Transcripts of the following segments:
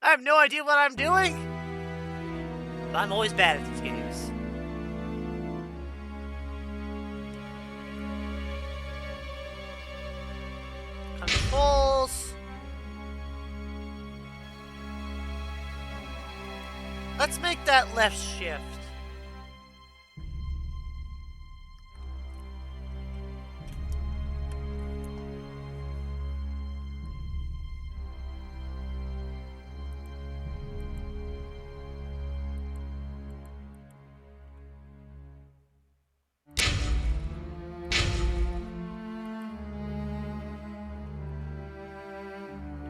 I have no idea what I'm doing. But I'm always bad at these games. Controls. Let's make that left shift.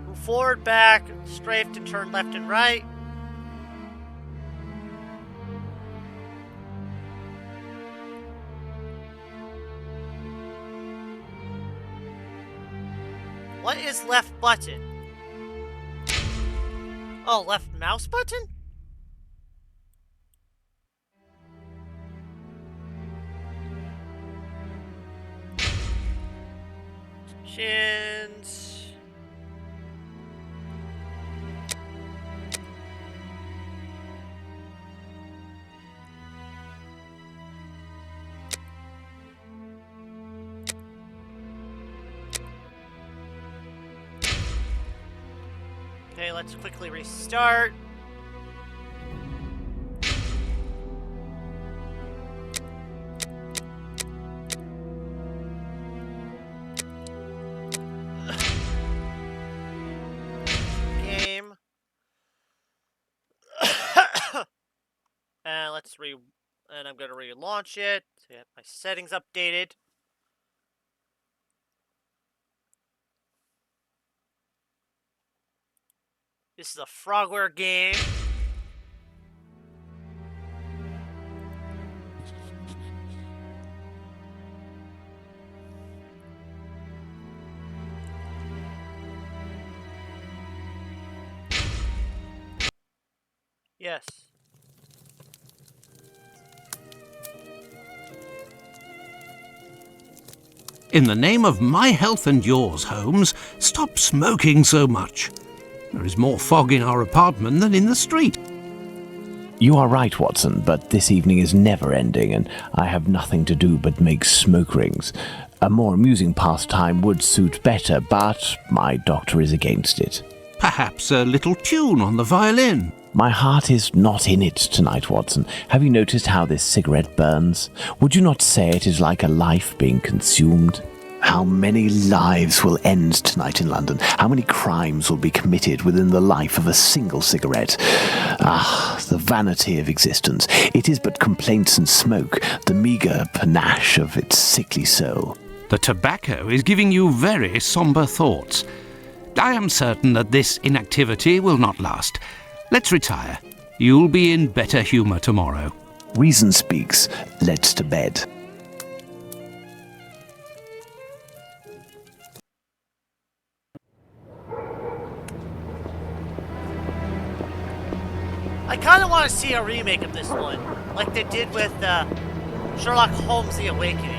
Move forward, back, strafe to turn left and right. What is left button? Oh, left mouse button? Shins. Okay, let's quickly restart. Game. And I'm gonna relaunch it. Get my settings updated. This is a Frogware game. Yes. In the name of my health and yours, Holmes, stop smoking so much. There is more fog in our apartment than in the street. You are right, Watson, but this evening is never ending, and I have nothing to do but make smoke rings. A more amusing pastime would suit better, but my doctor is against it. Perhaps a little tune on the violin. My heart is not in it tonight, Watson. Have you noticed how this cigarette burns? Would you not say it is like a life being consumed? How many lives will end tonight in London? How many crimes will be committed within the life of a single cigarette? Ah, the vanity of existence. It is but complaints and smoke, the meagre panache of its sickly soul. The tobacco is giving you very sombre thoughts. I am certain that this inactivity will not last. Let's retire. You'll be in better humour tomorrow. Reason speaks. Let's to bed. I kind of want to see a remake of this one, like they did with Sherlock Holmes: The Awakening.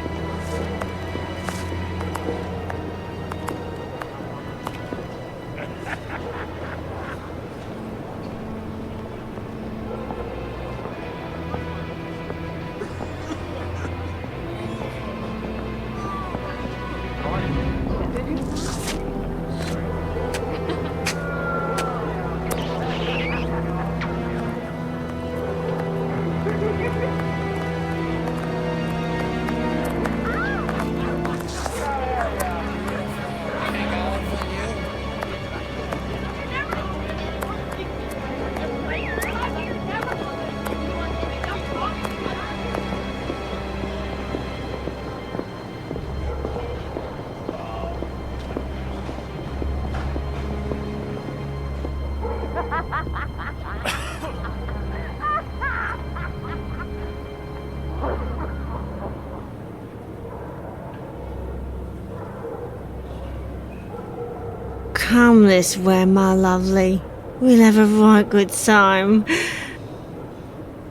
Come this way, my lovely. We'll have a right good time.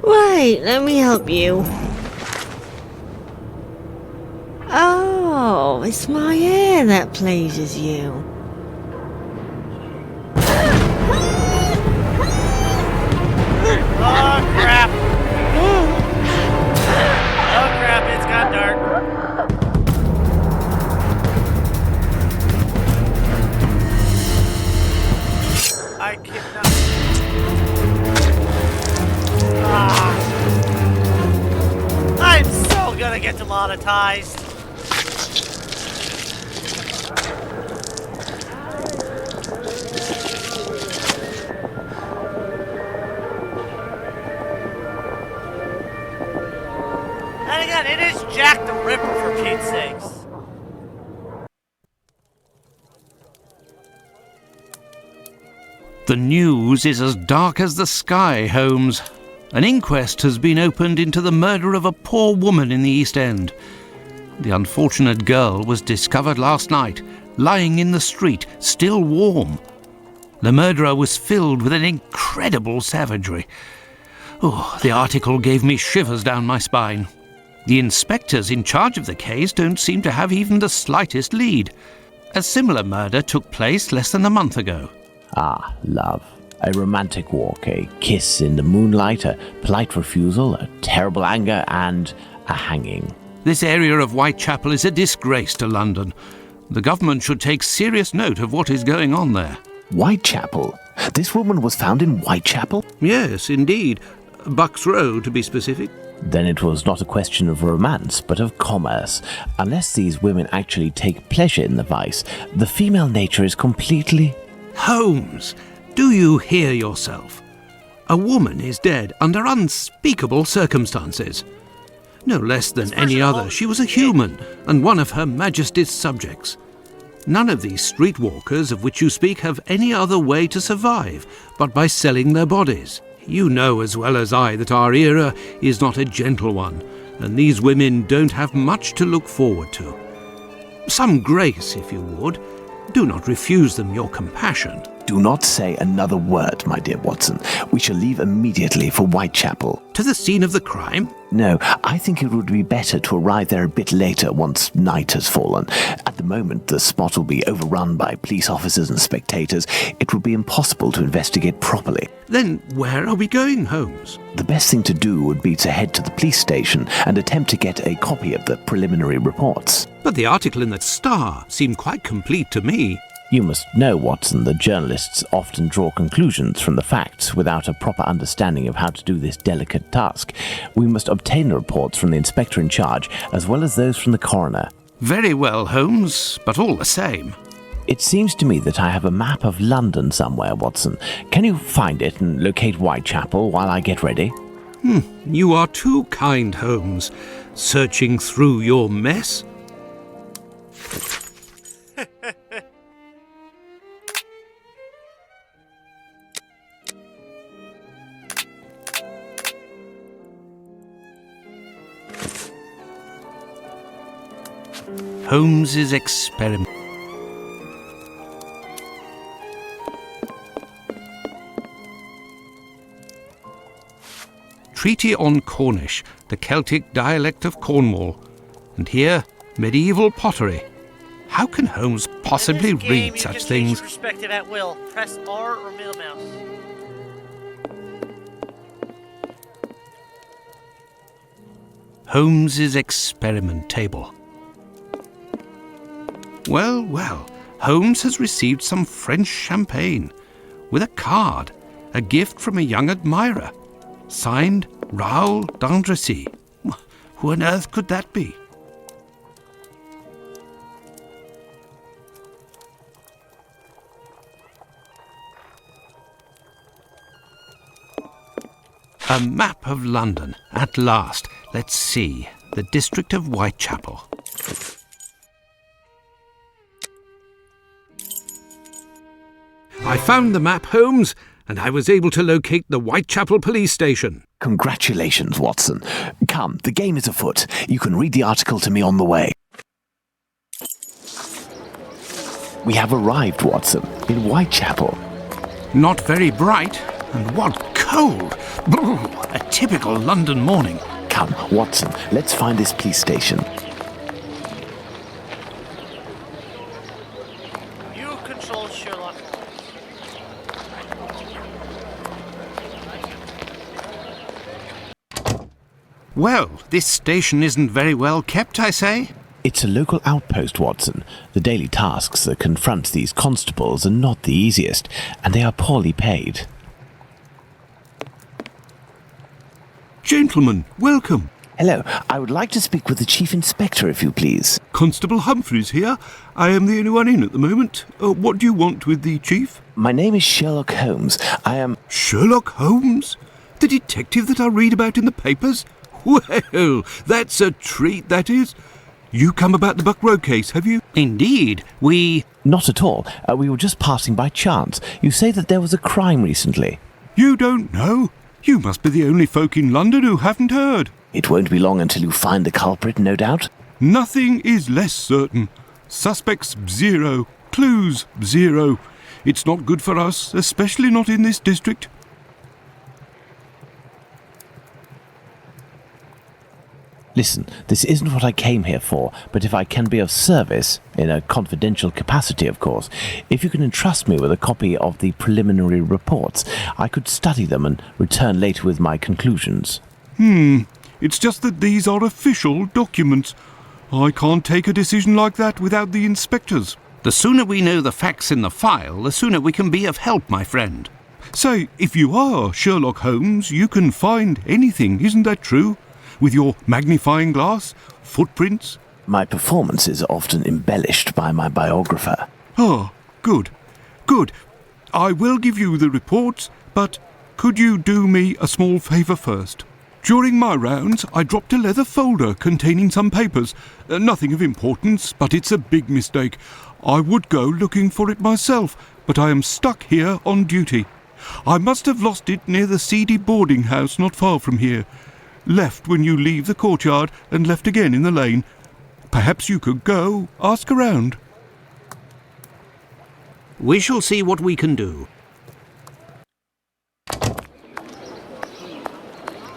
Wait, let me help you. Oh, it's my hair that pleases you. demonetized. And again, it is Jack the Ripper, for Pete's sakes. The news is as dark as the sky, Holmes. An inquest has been opened into the murder of a poor woman in the East End. The unfortunate girl was discovered last night, lying in the street, still warm. The murderer was filled with an incredible savagery. Oh, the article gave me shivers down my spine. The inspectors in charge of the case don't seem to have even the slightest lead. A similar murder took place less than a month ago. Ah, love. A romantic walk, a kiss in the moonlight, a polite refusal, a terrible anger, and a hanging. This area of Whitechapel is a disgrace to London. The government should take serious note of what is going on there. Whitechapel? This woman was found in Whitechapel? Yes, indeed. Bucks Row, to be specific. Then it was not a question of romance, but of commerce. Unless these women actually take pleasure in the vice, the female nature is completely... Holmes, do you hear yourself? A woman is dead under unspeakable circumstances. No less than any other, she was a human and one of Her Majesty's subjects. None of these streetwalkers of which you speak have any other way to survive but by selling their bodies. You know as well as I that our era is not a gentle one, and these women don't have much to look forward to. Some grace, if you would. Do not refuse them your compassion. Do not say another word, my dear Watson. We shall leave immediately for Whitechapel. To the scene of the crime? No, I think it would be better to arrive there a bit later once night has fallen. At the moment, the spot will be overrun by police officers and spectators. It would be impossible to investigate properly. Then where are we going, Holmes? The best thing to do would be to head to the police station and attempt to get a copy of the preliminary reports. But the article in the Star seemed quite complete to me. You must know, Watson, that journalists often draw conclusions from the facts without a proper understanding of how to do this delicate task. We must obtain the reports from the inspector in charge, as well as those from the coroner. Very well, Holmes, but all the same. It seems to me that I have a map of London somewhere, Watson. Can you find it and locate Whitechapel while I get ready? You are too kind, Holmes. Searching through your mess? Holmes's experiment. Treaty on Cornish, the Celtic dialect of Cornwall. And here, medieval pottery. How can Holmes possibly In this game, read you such can change things? perspective at will. Press R or middle mouse. Holmes's experiment table. Well, well, Holmes has received some French champagne, with a card, a gift from a young admirer, signed Raoul d'Andrecy. Who on earth could that be? A map of London, at last. Let's see, the district of Whitechapel. I found the map, Holmes, and I was able to locate the Whitechapel police station. Congratulations, Watson. Come, the game is afoot. You can read the article to me on the way. We have arrived, Watson, in Whitechapel. Not very bright, and what cold! A typical London morning. Come, Watson, let's find this police station. You control Sherlock Holmes. Well, this station isn't very well kept, I say. It's a local outpost, Watson. The daily tasks that confront these constables are not the easiest, and they are poorly paid. Gentlemen, welcome. Hello, I would like to speak with the Chief Inspector, if you please. Constable Humphreys here. I am the only one in at the moment. What do you want with the chief? My name is Sherlock Holmes. I am... Sherlock Holmes? The detective that I read about in the papers? Well, that's a treat, that is. You come about the Buck Road case, have you? Indeed, we... Not at all. We were just passing by chance. You say that there was a crime recently. You don't know? You must be the only folk in London who haven't heard. It won't be long until you find the culprit, no doubt. Nothing is less certain. Suspects 0. Clues 0. It's not good for us, especially not in this district. Listen, this isn't what I came here for, but if I can be of service, in a confidential capacity, of course, if you can entrust me with a copy of the preliminary reports, I could study them and return later with my conclusions. It's just that these are official documents. I can't take a decision like that without the inspectors. The sooner we know the facts in the file, the sooner we can be of help, my friend. Say, if you are Sherlock Holmes, you can find anything, isn't that true? With your magnifying glass, footprints? My performances are often embellished by my biographer. Ah, good. Good. I will give you the reports, but could you do me a small favour first? During my rounds, I dropped a leather folder containing some papers. Nothing of importance, but it's a big mistake. I would go looking for it myself, but I am stuck here on duty. I must have lost it near the seedy boarding house not far from here. Left when you leave the courtyard and left again in the lane. Perhaps you could go, ask around. We shall see what we can do.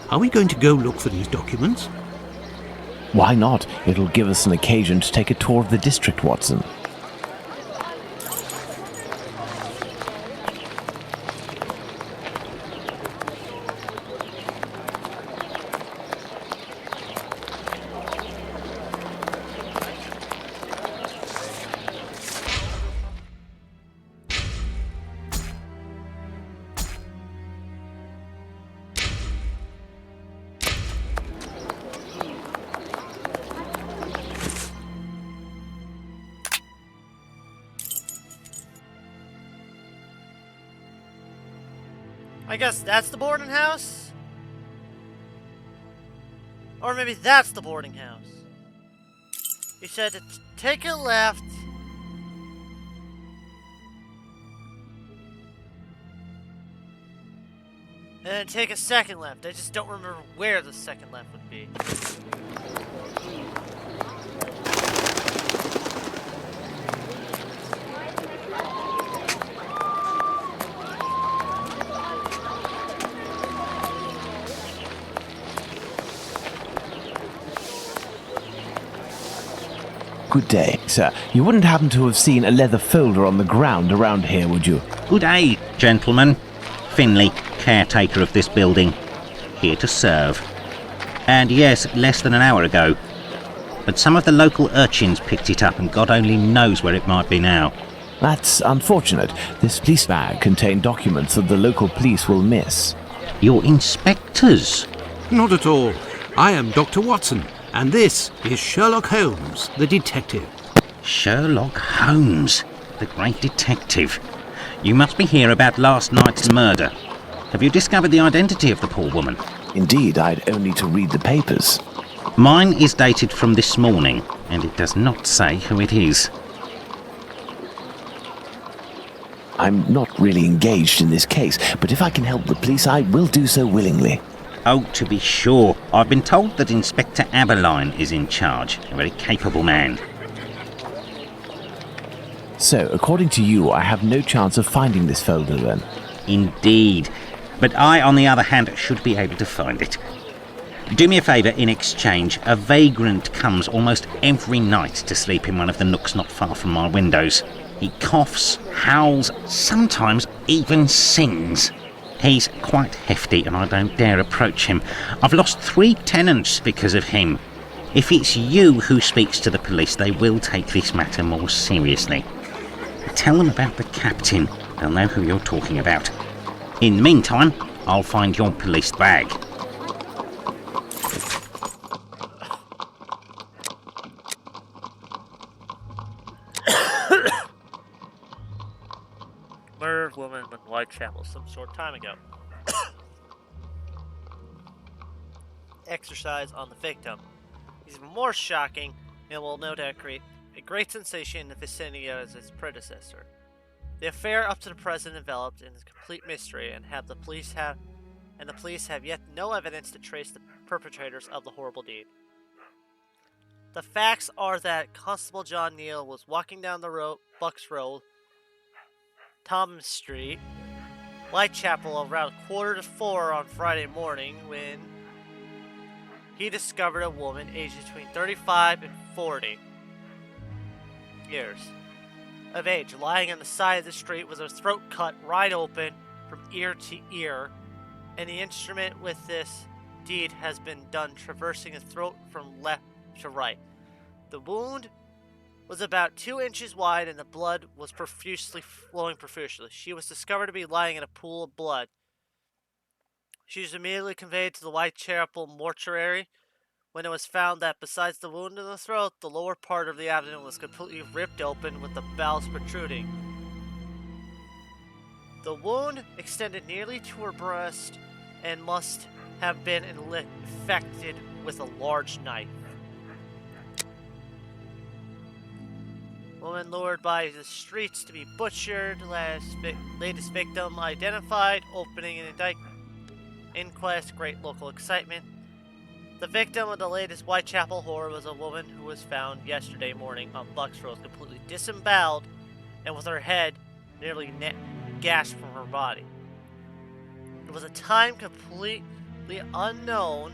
Are we going to go look for these documents? Why not? It'll give us an occasion to take a tour of the district, Watson. I guess that's the boarding house? Or maybe that's the boarding house. You said to take a left. And then take a second left. I just don't remember where the second left would be. Good day, sir. You wouldn't happen to have seen a leather folder on the ground around here, would you? Good day, gentlemen. Finley, caretaker of this building. Here to serve. And yes, less than an hour ago. But some of the local urchins picked it up and God only knows where it might be now. That's unfortunate. This police bag contained documents that the local police will miss. You're inspectors? Not at all. I am Dr. Watson, and this is Sherlock Holmes, the detective. Sherlock Holmes, the great detective. You must be here about last night's murder. Have you discovered the identity of the poor woman? Indeed, I'd only to read the papers. Mine is dated from this morning, and it does not say who it is. I'm not really engaged in this case, but if I can help the police, I will do so willingly. Oh, to be sure. I've been told that Inspector Aberline is in charge. A very capable man. So, according to you, I have no chance of finding this folder then? Indeed. But I, on the other hand, should be able to find it. Do me a favour in exchange. A vagrant comes almost every night to sleep in one of the nooks not far from my windows. He coughs, howls, sometimes even sings. He's quite hefty and I don't dare approach him. I've lost 3 tenants because of him. If it's you who speaks to the police, they will take this matter more seriously. Tell them about the captain. They'll know who you're talking about. In the meantime, I'll find your police bag. murdered woman in Whitechapel some short time ago. Exercise on the victim. He's even more shocking and will no doubt create a great sensation in the vicinity as its predecessor. The affair up to the present enveloped in a complete mystery, and the police have yet no evidence to trace the perpetrators of the horrible deed. The facts are that Constable John Neal was walking down the road, Bucks Road, Thomas Street, Whitechapel around 3:45 on Friday morning when he discovered a woman aged between 35 and 40 years of age lying on the side of the street with her throat cut right open from ear to ear, and the instrument with this deed has been done traversing his throat from left to right. The wound was about 2 inches wide and the blood was flowing profusely. She was discovered to be lying in a pool of blood. She was immediately conveyed to the Whitechapel mortuary when it was found that besides the wound in the throat, the lower part of the abdomen was completely ripped open with the bowels protruding. The wound extended nearly to her breast and must have been infected with a large knife. Woman lured by the streets to be butchered, latest victim identified, opening an inquest, great local excitement. The victim of the latest Whitechapel horror was a woman who was found yesterday morning on Bucks Road, completely disemboweled and with her head nearly gashed from her body. It was a time completely unknown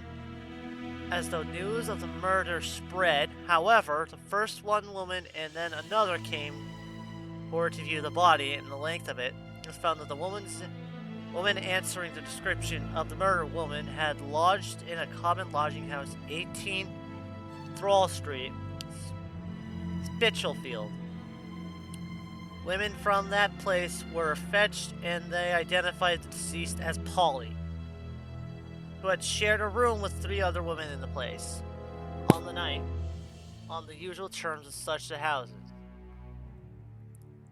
as the news of the murder spread. However, the first one woman and then another came forward to view the body, and the length of it was found that the woman answering the description of the murdered woman had lodged in a common lodging house, 18 Thrall Street, Spitalfield. Women from that place were fetched and they identified the deceased as Polly, who had shared a room with 3 other women in the place on the night, on the usual terms of such houses.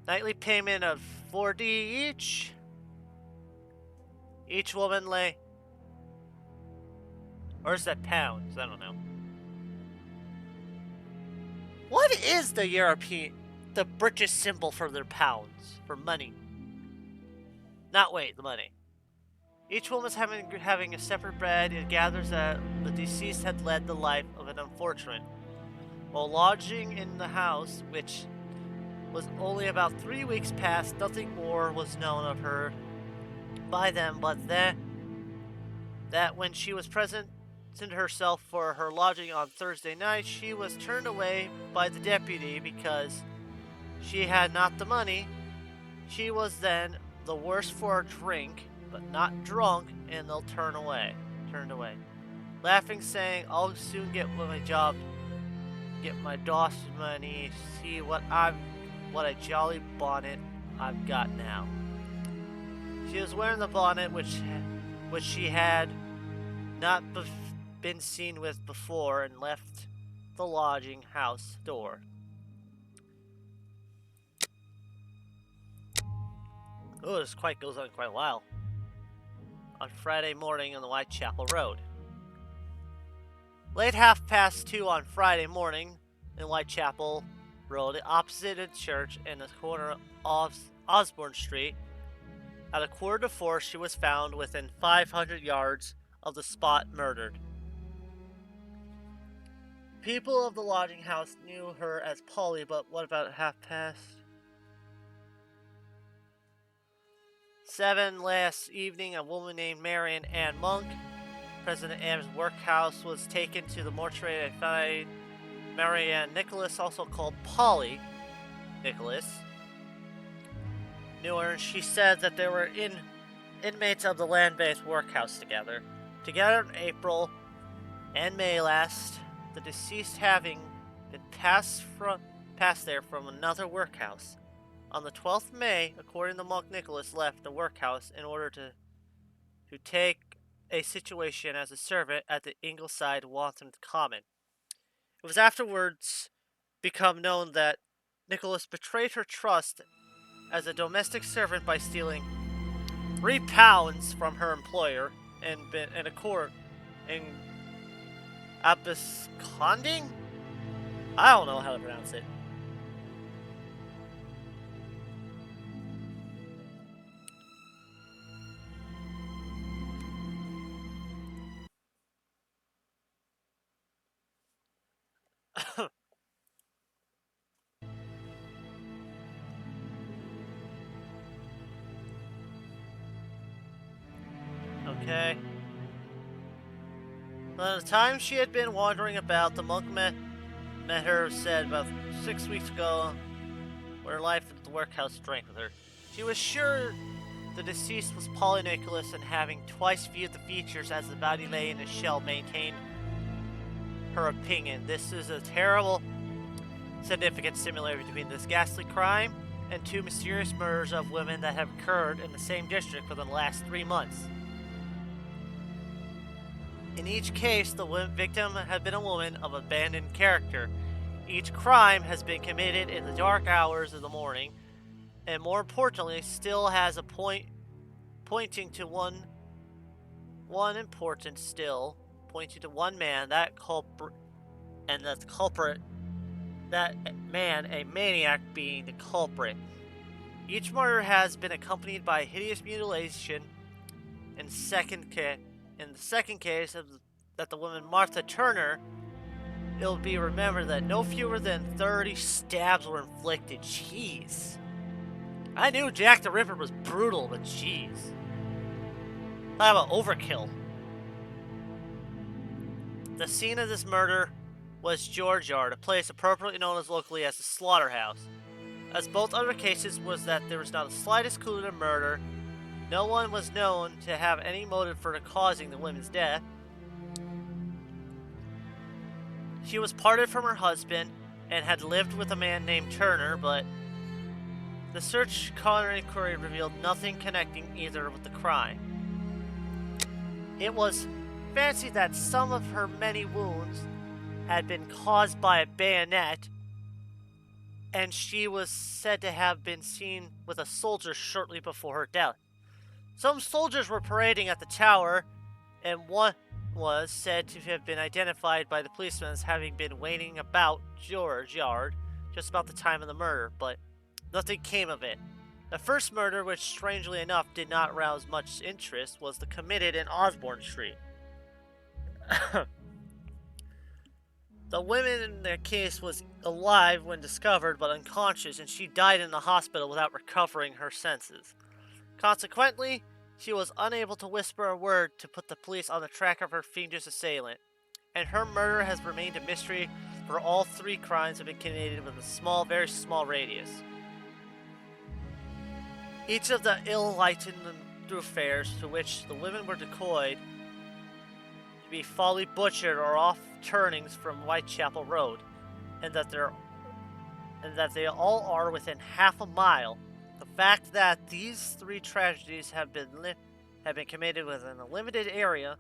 Nightly payment of $4 each. Each woman lay... Or is that pounds? I don't know. What is the British symbol for their pounds? For money? The money. Each woman was having a separate bed. It gathers that the deceased had led the life of an unfortunate. While lodging in the house, which was only about 3 weeks past, nothing more was known of her by them, but that when she was presented herself for her lodging on Thursday night, she was turned away by the deputy because she had not the money. She was then the worse for a drink, but not drunk, and they'll turned away. Laughing, saying, "I'll soon get my job, get my Dawson money, see what a jolly bonnet I've got now." She was wearing the bonnet which she had not been seen with before, and left the lodging house door. Oh, this goes on quite a while. On Friday morning on the Whitechapel Road. Late 2:30 on Friday morning in Whitechapel Road, opposite a church in the corner of Osborne Street, at 3:45 she was found within 500 yards of the spot murdered. People of the lodging house knew her as Polly, but what about 7:30 last evening, a woman named Marian Ann Monk, President M's workhouse, was taken to the mortuary and found Marianne Nicholas, also called Polly Nicholas, knew her, and she said that they were inmates of the land-based workhouse together in April and May last, the deceased having been passed there from another workhouse. On the 12th May, according to Monk, Nicholas left the workhouse in order to take a situation as a servant at the Ingleside Waltham Common. It was afterwards become known that Nicholas betrayed her trust as a domestic servant by stealing £3 from her employer in a court in absconding? I don't know how to pronounce it. Okay. By the time she had been wandering about, the monk met her, said about 6 weeks ago, where life at the workhouse drank with her. She was sure the deceased was Polly Nicholas, and having twice viewed the features as the body lay in a shell, maintained her opinion. This is a terrible, significant similarity between this ghastly crime and two mysterious murders of women that have occurred in the same district within the last 3 months. In each case, the victim had been a woman of abandoned character. Each crime has been committed in the dark hours of the morning, and more importantly, still has a pointing to one important still, pointing to one man, that culprit, and that culprit, that man, a maniac, being the culprit. Each murder has been accompanied by hideous mutilation. In the second case of that the woman Martha Turner, it will be remembered that no fewer than 30 stabs were inflicted. Jeez. I knew Jack the Ripper was brutal, but jeez. Talk about overkill. The scene of this murder was George Yard, a place appropriately known as locally as the slaughterhouse. As both other cases was that there was not the slightest clue to murder. No one was known to have any motive for causing the woman's death. She was parted from her husband and had lived with a man named Turner, but the search coroner inquiry revealed nothing connecting either with the crime. It was fancied that some of her many wounds had been caused by a bayonet, and she was said to have been seen with a soldier shortly before her death. Some soldiers were parading at the tower, and one was said to have been identified by the policeman as having been waiting about George Yard just about the time of the murder, but nothing came of it. The first murder, which strangely enough did not rouse much interest, was the committed in Osborne Street. The woman in the case was alive when discovered, but unconscious, and she died in the hospital without recovering her senses. Consequently, she was unable to whisper a word to put the police on the track of her fiendish assailant, and her murder has remained a mystery, for all three crimes have been committed with a small, very small radius. Each of the ill-lighted thoroughfares to which the women were decoyed to be foully butchered or off turnings from Whitechapel Road, and that they all are within half a mile. The fact that these three tragedies have been committed within a limited area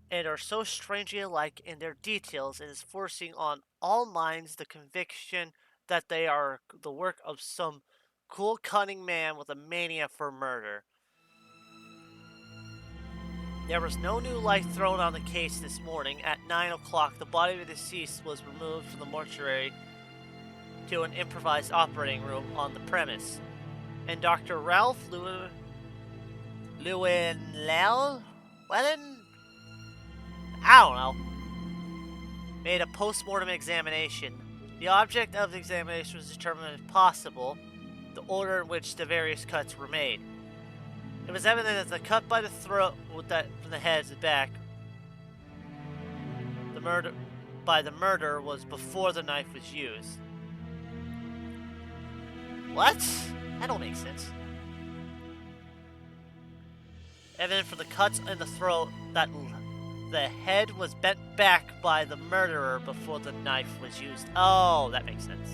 and are so strangely alike in their details is forcing on all minds the conviction that they are the work of some cool, cunning man with a mania for murder. There was no new light thrown on the case this morning. At 9 o'clock, the body of the deceased was removed from the mortuary to an improvised operating room on the premise, and Dr. Ralph Lewinell, I don't know, made a post-mortem examination. The object of the examination was to determine, if possible, the order in which the various cuts were made. It was evident that the cut by the throat from the head to the back by the murder was before the knife was used. What? That don't make sense. Evident from the cuts in the throat that the head was bent back by the murderer before the knife was used. Oh, that makes sense.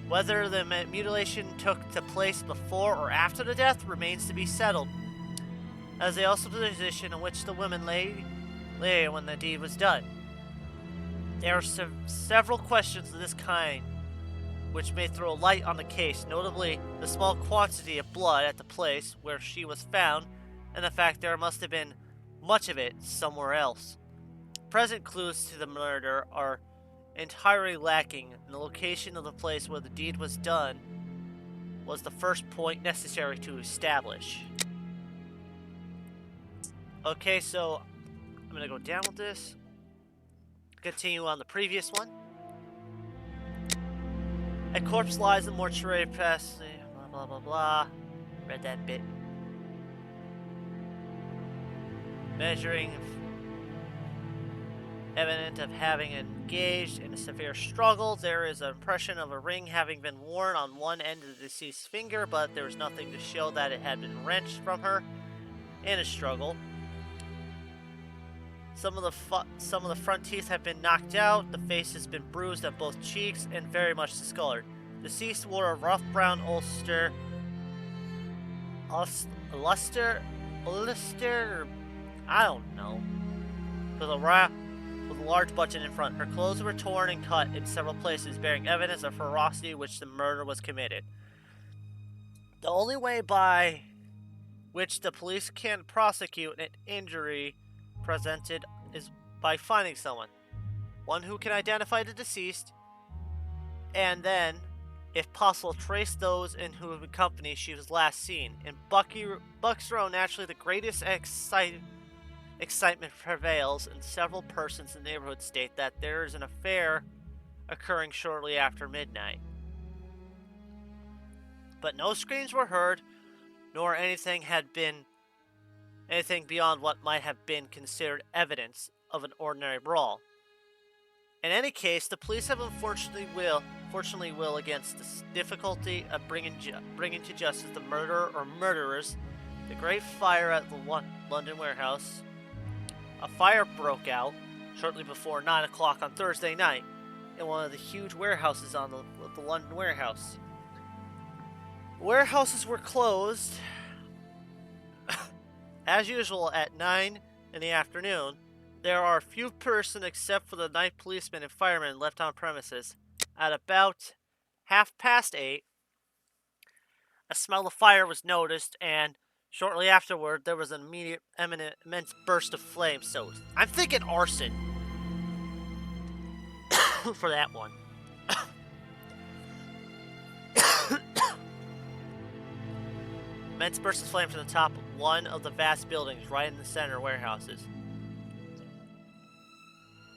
Whether the mutilation took place before or after the death remains to be settled, as they also the position in which the woman lay when the deed was done. There are several questions of this kind which may throw light on the case, notably the small quantity of blood at the place where she was found, and the fact there must have been much of it somewhere else. Present clues to the murder are entirely lacking, and the location of the place where the deed was done was the first point necessary to establish. Okay, so I'm gonna go down with this. Continue on the previous one. A corpse lies in the mortuary past blah blah blah blah. Read that bit. Measuring evident of having engaged in a severe struggle. There is an impression of a ring having been worn on one end of the deceased's finger, but there was nothing to show that it had been wrenched from her in a struggle. Some of the front teeth have been knocked out. The face has been bruised at both cheeks and very much discolored. Deceased wore a rough brown ulster, I don't know, with a large button in front. Her clothes were torn and cut in several places, bearing evidence of ferocity which the murder was committed. The only way by which the police can prosecute an injury presented is by finding someone. One who can identify the deceased, and then, if possible, trace those in whose company she was last seen. In Bucks Row, naturally the greatest excitement prevails, and several persons in the neighborhood state that there is an affair occurring shortly after midnight. But no screams were heard, nor anything beyond what might have been considered evidence of an ordinary brawl. In any case, the police have fortunately will against the difficulty of bringing to justice the murderer or murderers. The great fire at the London warehouse. A fire broke out shortly before 9 o'clock on Thursday night in one of the huge warehouses on the London warehouse. Warehouses were closed as usual at 9 in the afternoon. There are few persons except for the night policemen and firemen left on premises. At about 8:30, a smell of fire was noticed, and shortly afterward there was an immense burst of flame. So I'm thinking arson for that one. Immense burst of flame from the top of one of the vast buildings right in the center warehouses.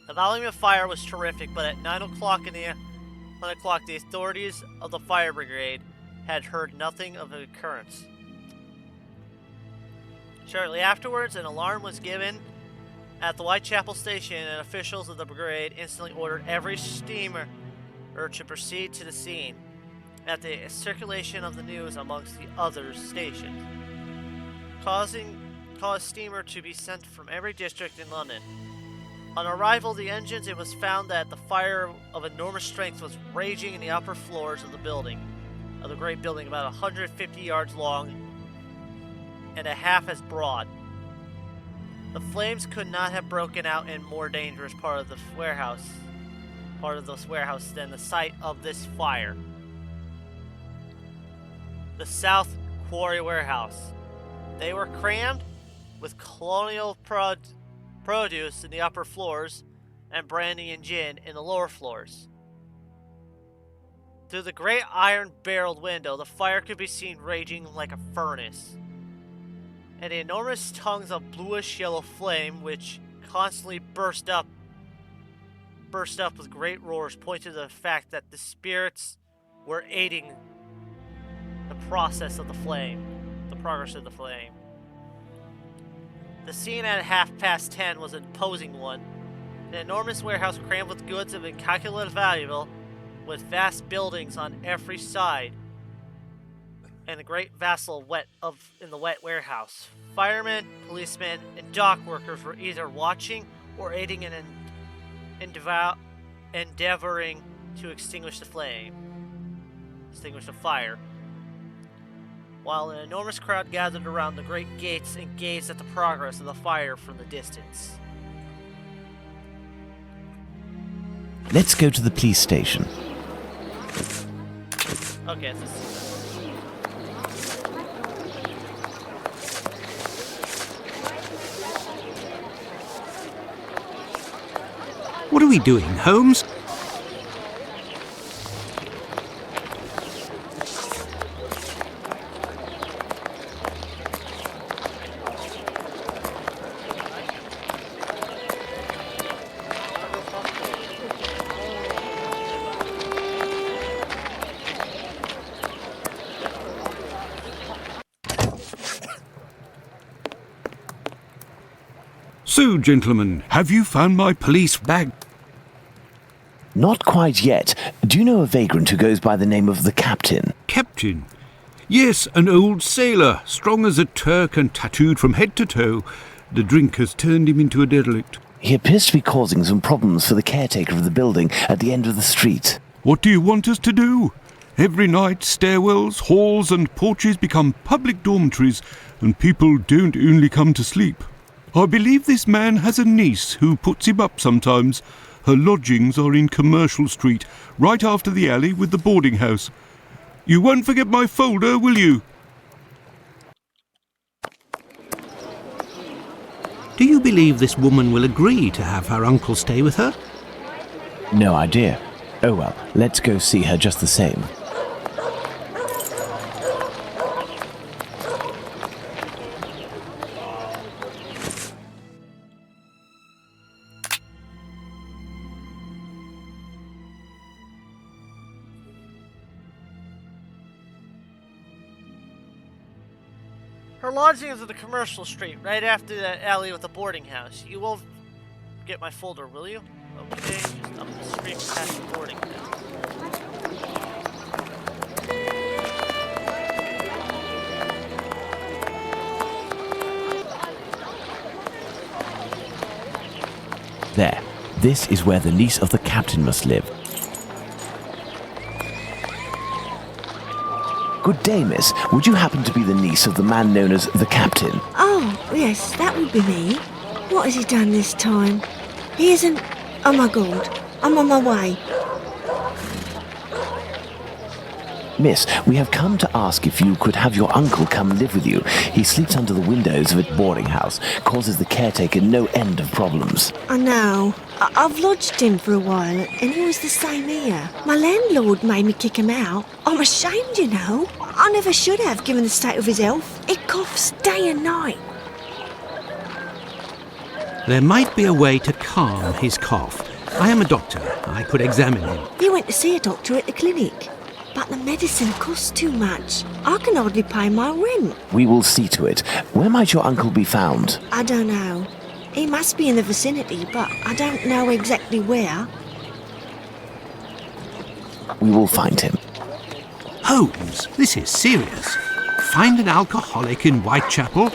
The volume of fire was terrific, but at 9 o'clock the authorities of the fire brigade had heard nothing of the occurrence. Shortly afterwards, an alarm was given at the Whitechapel station, and officials of the brigade instantly ordered every steamer to proceed to the scene, at the circulation of the news amongst the other stations, caused steamer to be sent from every district in London. On arrival of the engines, it was found that the fire of enormous strength was raging in the upper floors of the great building, about 150 yards long and a half as broad. The flames could not have broken out in more dangerous part of this warehouse than the site of this fire. The South Quarry Warehouse. They were crammed with colonial produce in the upper floors and brandy and gin in the lower floors. Through the great iron-barreled window, the fire could be seen raging like a furnace, and the enormous tongues of bluish-yellow flame, which constantly burst up with great roars, pointed to the fact that the spirits were aiding the progress of the flame. The scene at 10:30 was an imposing one. An enormous warehouse crammed with goods of incalculable value, with vast buildings on every side, and a great vessel in the wet warehouse. Firemen, policemen, and dock workers were either watching or aiding in endeavoring to extinguish the fire, while an enormous crowd gathered around the great gates and gazed at the progress of the fire from the distance. Let's go to the police station. Okay, this is... What are we doing, Holmes? So, gentlemen, have you found my police bag? Not quite yet. Do you know a vagrant who goes by the name of the Captain? Captain? Yes, an old sailor, strong as a Turk and tattooed from head to toe. The drink has turned him into a derelict. He appears to be causing some problems for the caretaker of the building at the end of the street. What do you want us to do? Every night, stairwells, halls and porches become public dormitories, and people don't only come to sleep. I believe this man has a niece who puts him up sometimes. Her lodgings are in Commercial Street, right after the alley with the boarding house. You won't forget my folder, will you? Do you believe this woman will agree to have her uncle stay with her? No idea. Oh well, let's go see her just the same. Her lodging is at the Commercial Street, right after the alley with the boarding house. You will get my folder, will you? Okay, just up the street past the boarding house. There. This is where the niece of the Captain must live. Good day, miss. Would you happen to be the niece of the man known as the Captain? Oh, yes, that would be me. What has he done this time? He isn't... Oh my God, I'm on my way. Miss, we have come to ask if you could have your uncle come live with you. He sleeps under the windows of a boarding house, causes the caretaker no end of problems. I know. I've lodged him for a while, and he was the same here. My landlord made me kick him out. I'm ashamed, you know. I never should have, given the state of his health. He coughs day and night. There might be a way to calm his cough. I am a doctor. I could examine him. You went to see a doctor at the clinic, but the medicine costs too much. I can hardly pay my rent. We will see to it. Where might your uncle be found? I don't know. He must be in the vicinity, but I don't know exactly where. We will find him. Holmes, this is serious. Find an alcoholic in Whitechapel?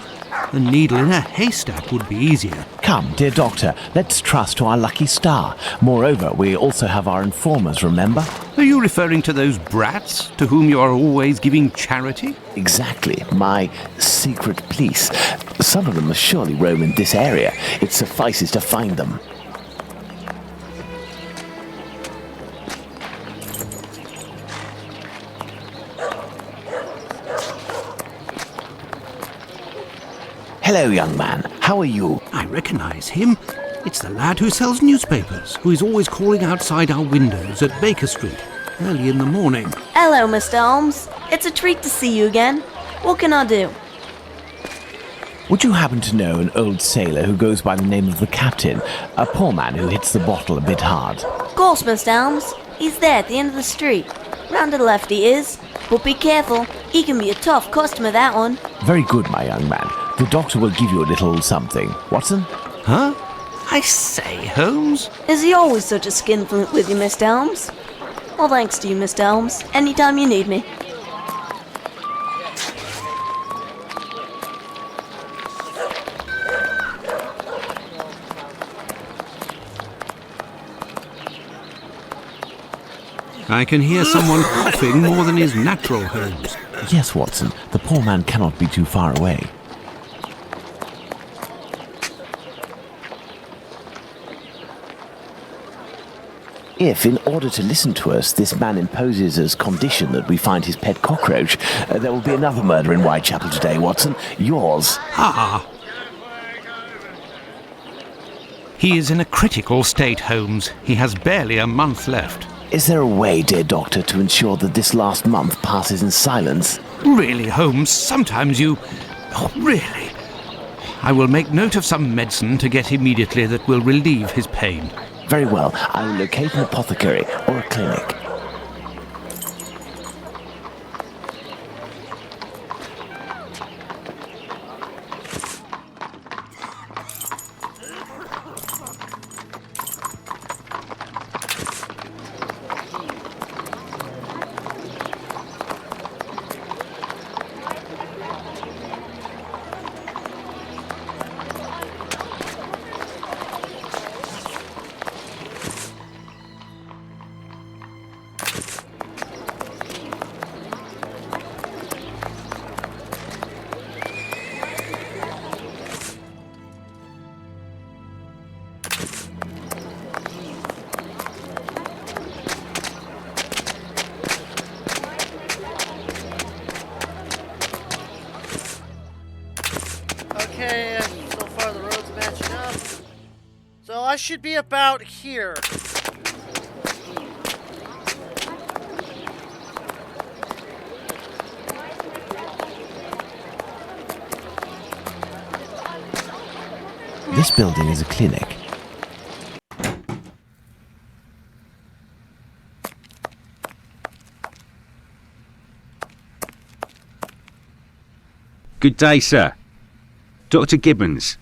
A needle in a haystack would be easier. Come, dear doctor, let's trust to our lucky star. Moreover, we also have our informers, remember? Are you referring to those brats to whom you are always giving charity? Exactly, my secret police. Some of them must surely roam in this area. It suffices to find them. Hello, young man. How are you? I recognize him. It's the lad who sells newspapers, who is always calling outside our windows at Baker Street, early in the morning. Hello, Mr. Holmes. It's a treat to see you again. What can I do? Would you happen to know an old sailor who goes by the name of the Captain? A poor man who hits the bottle a bit hard. Of course, Mr. Holmes. He's there at the end of the street. Round to the left he is. But be careful. He can be a tough customer, that one. Very good, my young man. The doctor will give you a little something. Watson? Huh? I say, Holmes? Is he always such a skinflint with you, Mr. Holmes? Well, thanks to you, Mr. Holmes. Anytime you need me. I can hear someone coughing more than is natural, Holmes. Yes, Watson. The poor man cannot be too far away. If, in order to listen to us, this man imposes as condition that we find his pet cockroach, there will be another murder in Whitechapel today, Watson. Yours. Ah! He is in a critical state, Holmes. He has barely a month left. Is there a way, dear doctor, to ensure that this last month passes in silence? Really, Holmes, sometimes you... Oh, really? I will make note of some medicine to get immediately that will relieve his pain. Very well. I will locate an apothecary or a clinic. Okay, so far the road's matching up. So I should be about here. This building is a clinic. Good day, sir. Dr. Gibbons.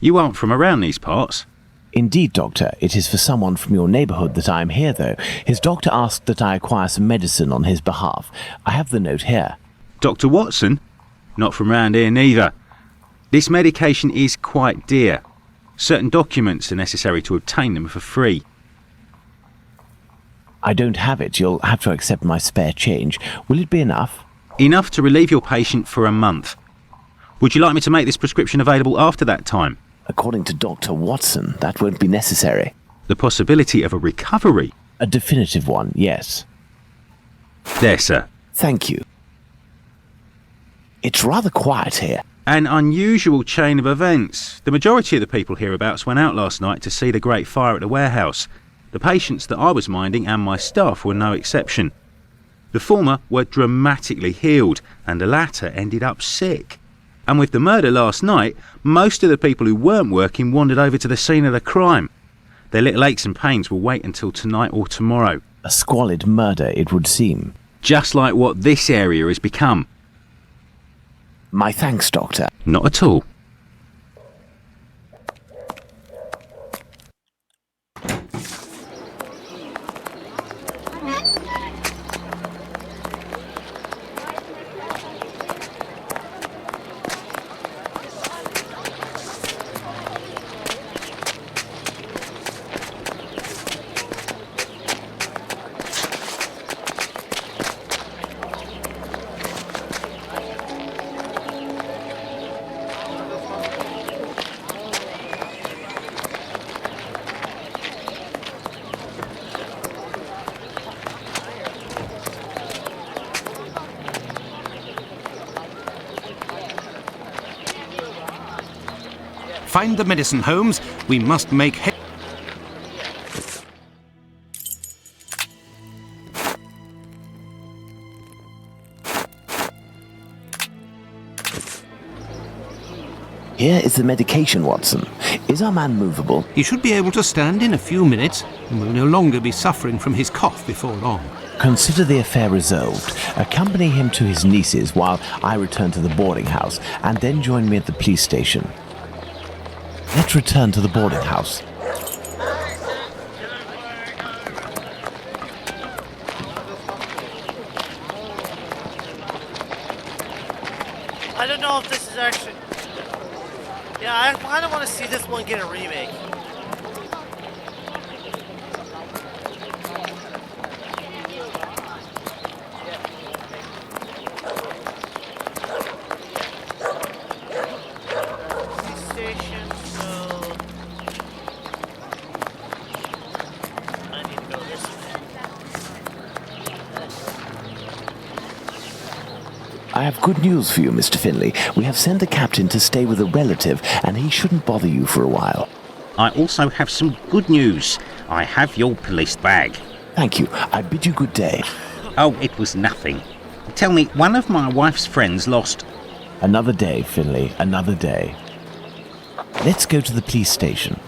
You aren't from around these parts? Indeed, Doctor. It is for someone from your neighbourhood that I am here, though. His doctor asked that I acquire some medicine on his behalf. I have the note here. Dr. Watson? Not from round here neither. This medication is quite dear. Certain documents are necessary to obtain them for free. I don't have it. You'll have to accept my spare change. Will it be enough? Enough to relieve your patient for a month. Would you like me to make this prescription available after that time? According to Dr. Watson, that won't be necessary. The possibility of a recovery? A definitive one, yes. There, sir. Thank you. It's rather quiet here. An unusual chain of events. The majority of the people hereabouts went out last night to see the great fire at the warehouse. The patients that I was minding and my staff were no exception. The former were dramatically healed, and the latter ended up sick. And with the murder last night, most of the people who weren't working wandered over to the scene of the crime. Their little aches and pains will wait until tonight or tomorrow. A squalid murder, it would seem. Just like what this area has become. My thanks, Doctor. Not at all. Find the medicine, Holmes. We must make haste. Here is the medication, Watson. Is our man movable? He should be able to stand in a few minutes and will no longer be suffering from his cough before long. Consider the affair resolved. Accompany him to his niece's while I return to the boarding house, and then join me at the police station. Let's return to the boarding house. I don't know if this is actually... Yeah, I kind of want to see this one get a remake. Station, so... I need I have good news for you, Mr. Finley. We have sent the captain to stay with a relative, and he shouldn't bother you for a while. I also have some good news. I have your police bag. Thank you. I bid you good day. Oh, it was nothing. Tell me, one of my wife's friends lost... Another day, Finley, another day. Let's go to the police station.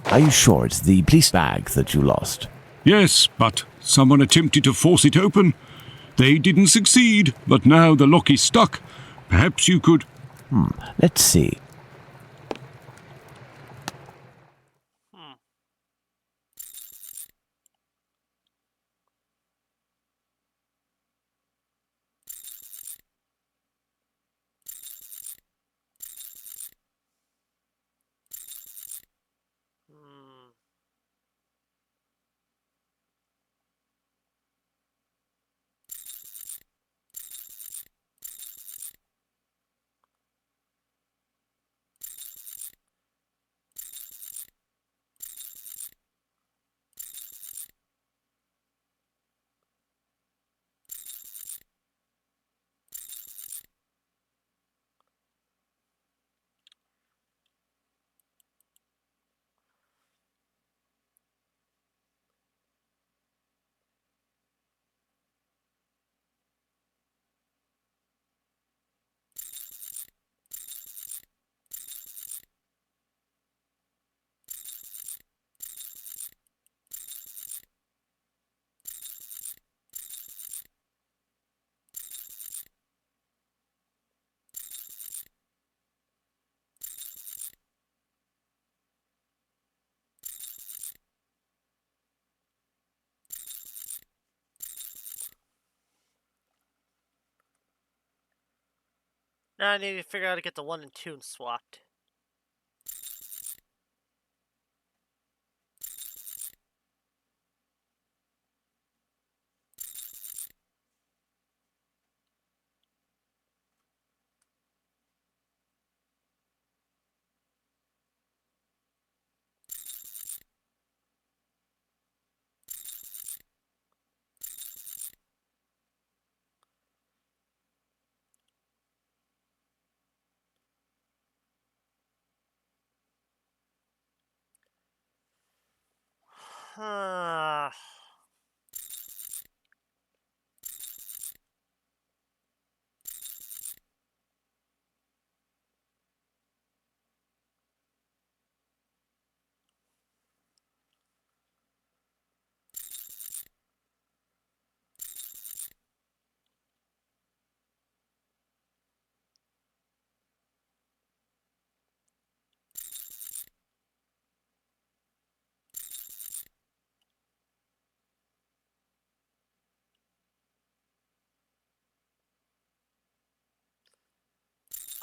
Are you sure it's the police bag that you lost? Yes, but someone attempted to force it open. They didn't succeed, but now the lock is stuck. Perhaps you could... Let's see. Now I need to figure out how to get the 1 and 2 swapped.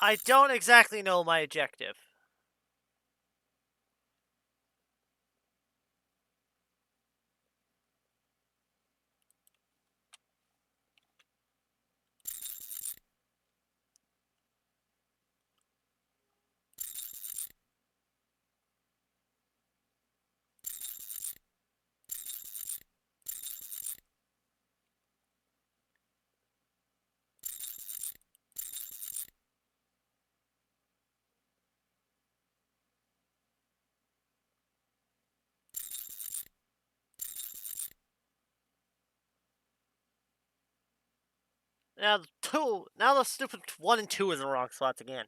I don't exactly know my objective. Now the stupid 1 and 2 is in the wrong spots again.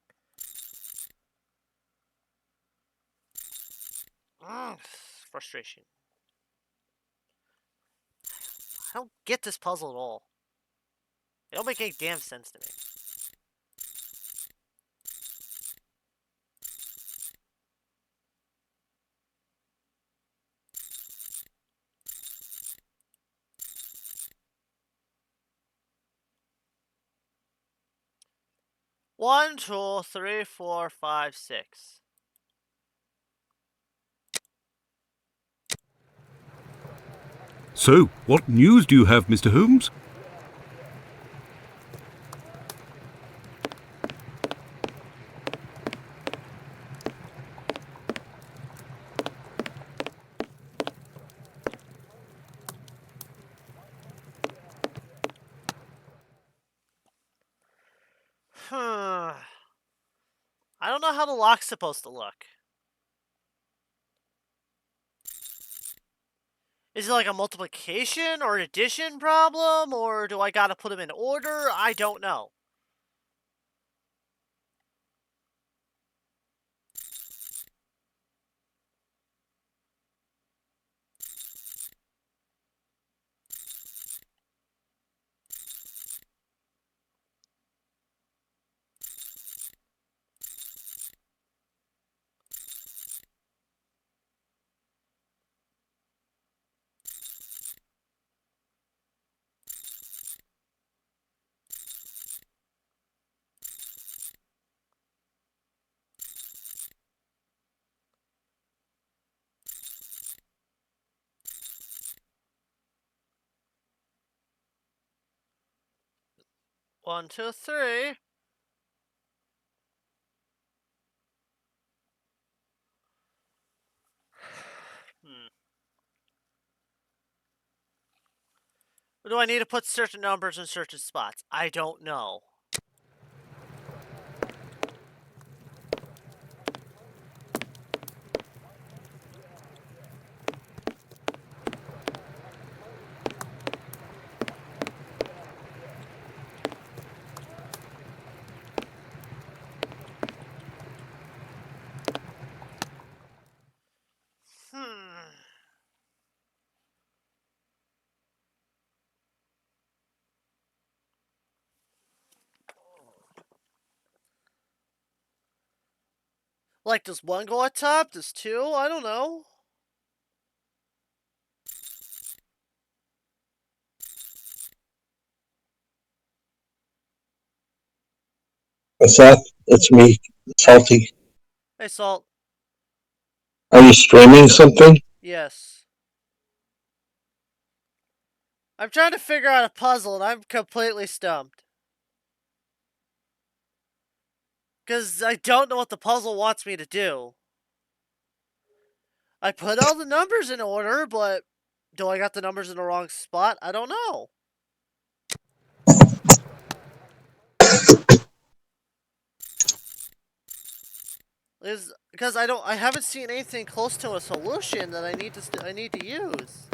Frustration. I don't get this puzzle at all. It don't make any damn sense to me. One, two, three, 4, 5, 6. So, what news do you have, Mr. Holmes? I don't know how the lock's supposed to look. Is it like a multiplication or an addition problem, or do I gotta put them in order? I don't know. One, two, three. Hmm. Do I need to put certain numbers in certain spots? I don't know. Hmm. Like, does one go on top? Does two? I don't know. What's that? It's me, Salty. Hey, Salt. Are you streaming something? Yes. I'm trying to figure out a puzzle and I'm completely stumped. Because I don't know what the puzzle wants me to do. I put all the numbers in order, but do I got the numbers in the wrong spot? I don't know. Is because I haven't seen anything close to a solution that I need to use.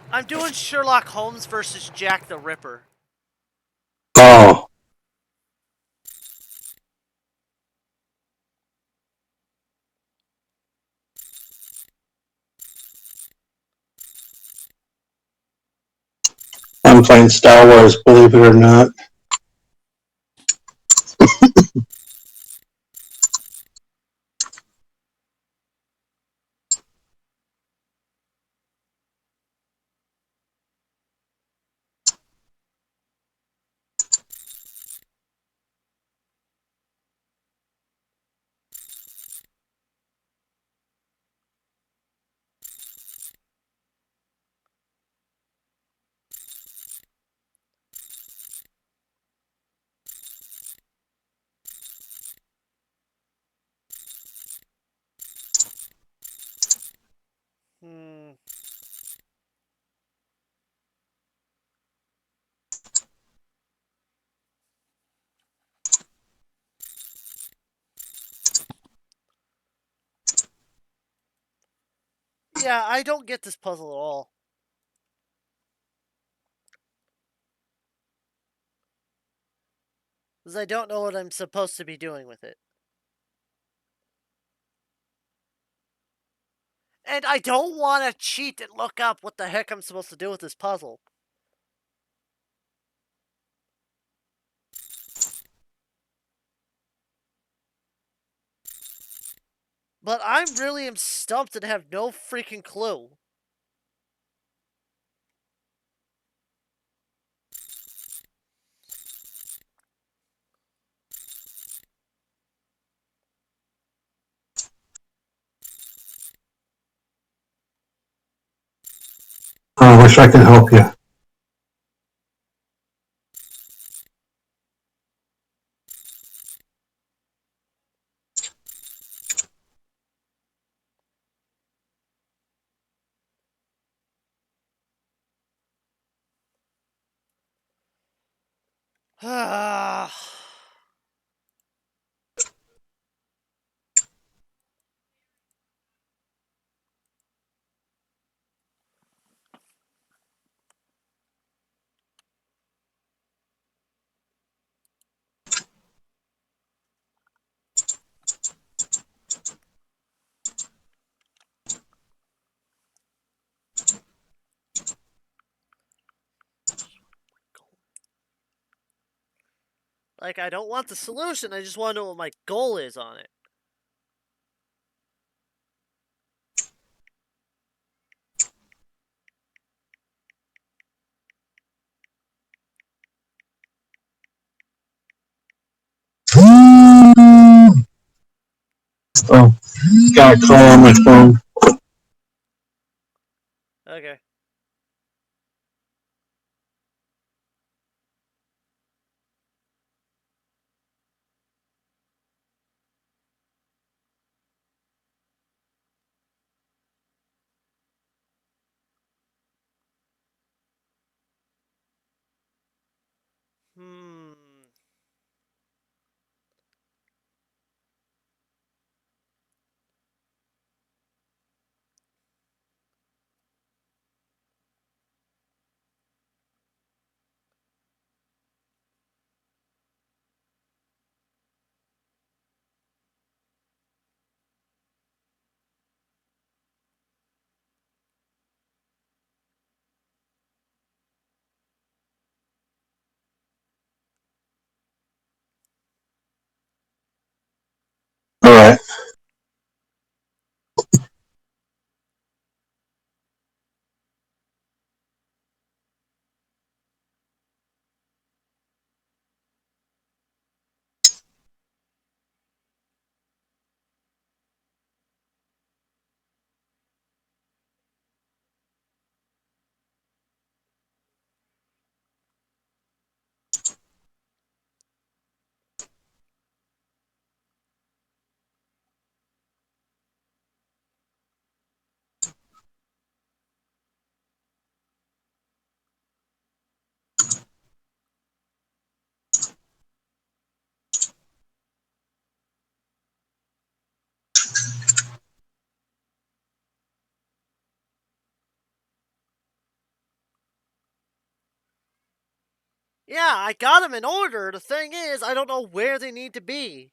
I'm doing Sherlock Holmes versus Jack the Ripper. Oh, I'm playing Star Wars, believe it or not. Hmm. Yeah, I don't get this puzzle at all. Because I don't know what I'm supposed to be doing with it. And I don't want to cheat and look up what the heck I'm supposed to do with this puzzle. But I really am stumped and have no freaking clue. I wish I could help you. Ah. Like, I don't want the solution, I just want to know what my goal is on it. Oh, got a call on my phone. Okay. Hmm. All right. Yeah, I got them in order. The thing is, I don't know where they need to be.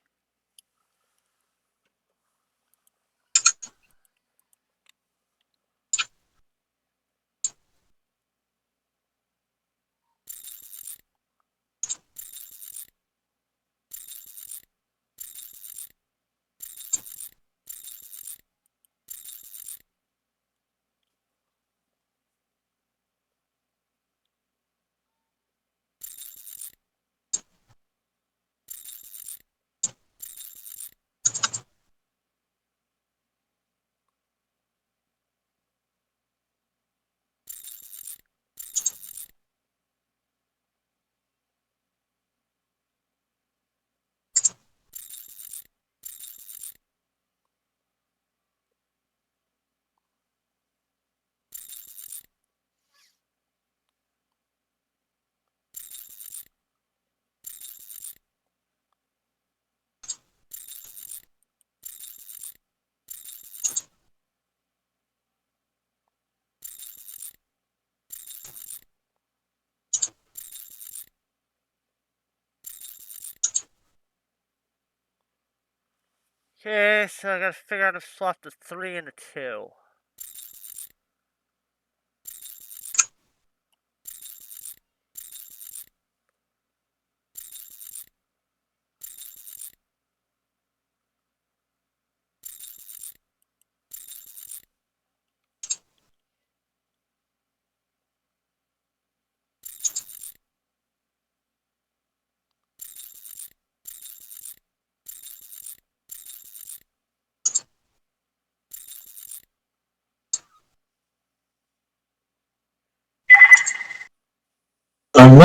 Okay, so I gotta figure out how to swap the 3 and the 2.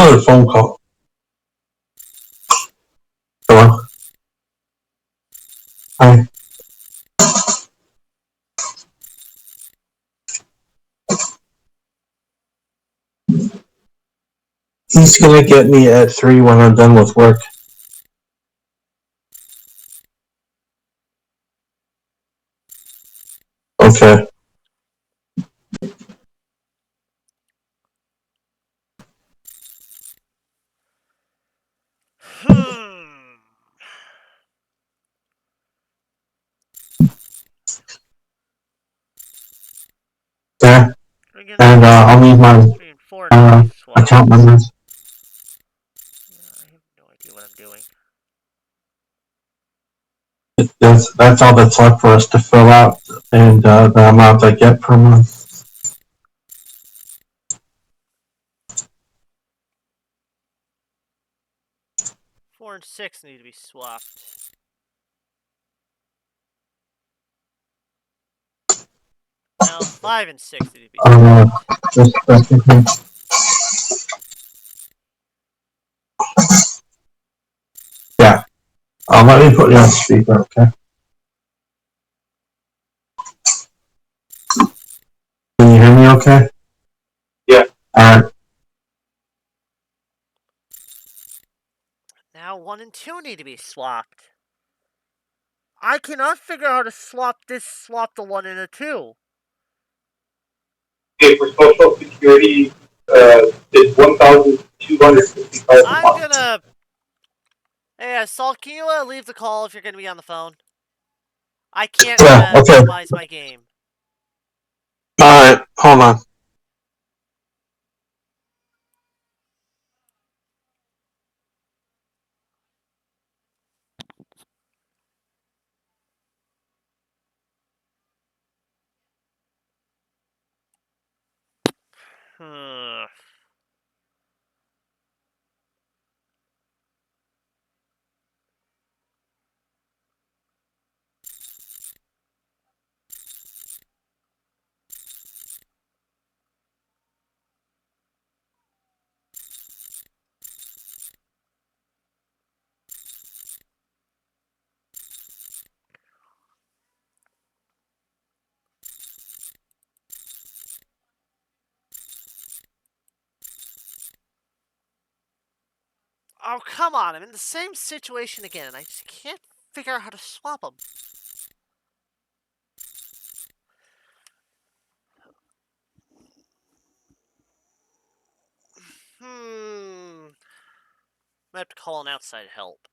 another phone call. Hello? Hi. He's gonna get me at 3 when I'm done with work. Okay. Yeah. Friggin' And I'll need my friggin' four need to be swapped. account numbers. Yeah, I have no idea what I'm doing. That's all that's left for us to fill out, and the amount I get per month. 4 and 6 need to be swapped. Now 5 and 6 need to be swapped. Just a second. Yeah. Let me put you on speaker, okay? Can you hear me okay? Yeah. Alright. Now 1 and 2 need to be swapped. I cannot figure out how to swap the 1 and a 2. Okay, for social security, it's 1,255 a I'm month. gonna... Hey, Salt, can you leave the call if you're gonna be on the phone? I can't Yeah, okay. minimize my game. Alright, hold on. Oh, come on. I'm in the same situation again, and I just can't figure out how to swap them. I have to call an outside help.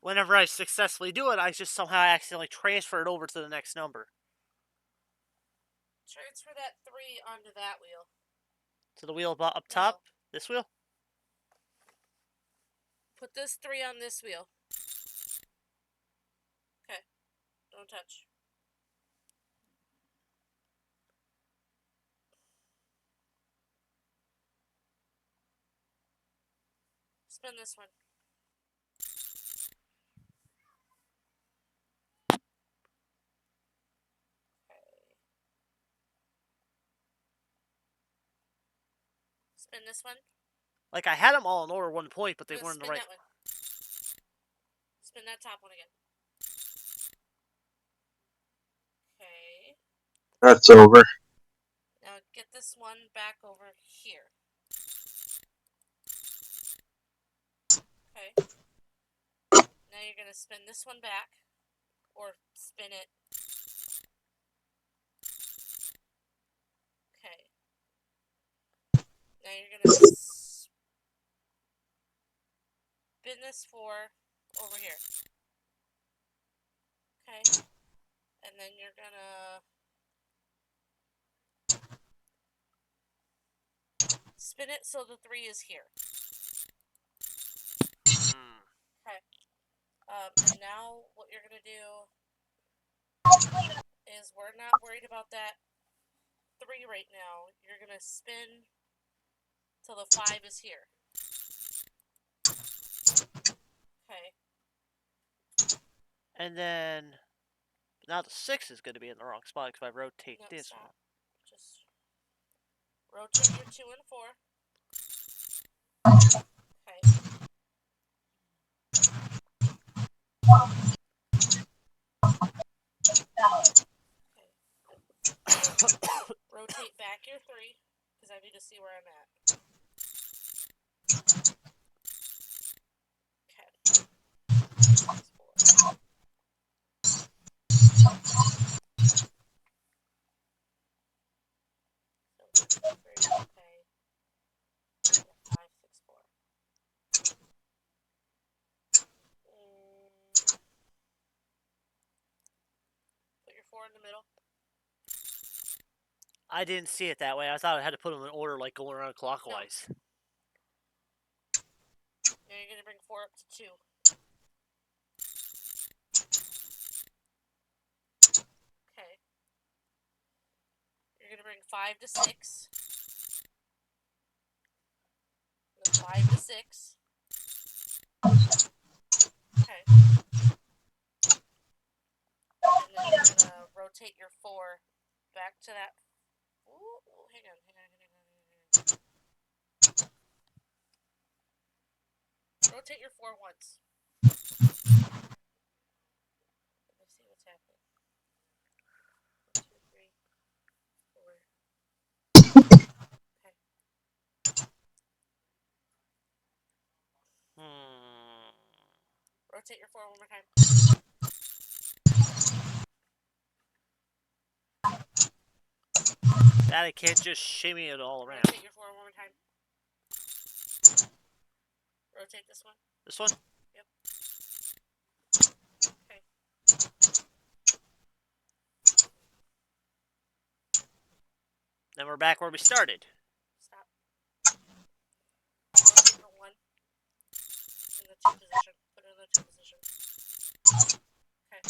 whenever I successfully do it, I just somehow accidentally transfer it over to the next number. Transfer that 3 onto that wheel. To the wheel up top? No. This wheel? Put this 3 on this wheel. Okay. Don't touch. Spin this one. Okay. Spin this one. Like, I had them all in order at one point, but they No, weren't in the spin right... that one. Spin that top one again. Okay. That's over. Now get this one back over here. Okay. Now you're going to spin this one back. Or spin it. Okay. Now you're going to spin this 4 over here. Okay. And then you're going to spin it so the 3 is here. Okay. And now what you're going to do is we're not worried about that 3 right now. You're going to spin till the 5 is here. Okay. And then... Now the 6 is going to be in the wrong spot because I rotate No, this stop. one. Just rotate your 2 and 4. Okay. Rotate back your 3, because I need to see where I'm at. Okay. 4. So 3, okay. Yeah, 5, 6, 4. Put your 4 in the middle. I didn't see it that way. I thought I had to put them in order, like going around clockwise. No. Now you're going to bring 4 up to 2. Okay. You're going to bring 5 to 6. Then 5 to 6. Okay. And then you're going to rotate your 4 back to that. Ooh, hang on. Rotate your 4 once. Let's see what's happening. 1, 2, 3, 4. Okay. Rotate your 4 one more time. That I can't just shimmy it all around. Rotate your 4 one more time. Rotate this one. This one? Yep. Okay. Then we're back where we started. Stop. Rotate the 1 in the 2 position. Put it in the 2 position. Okay.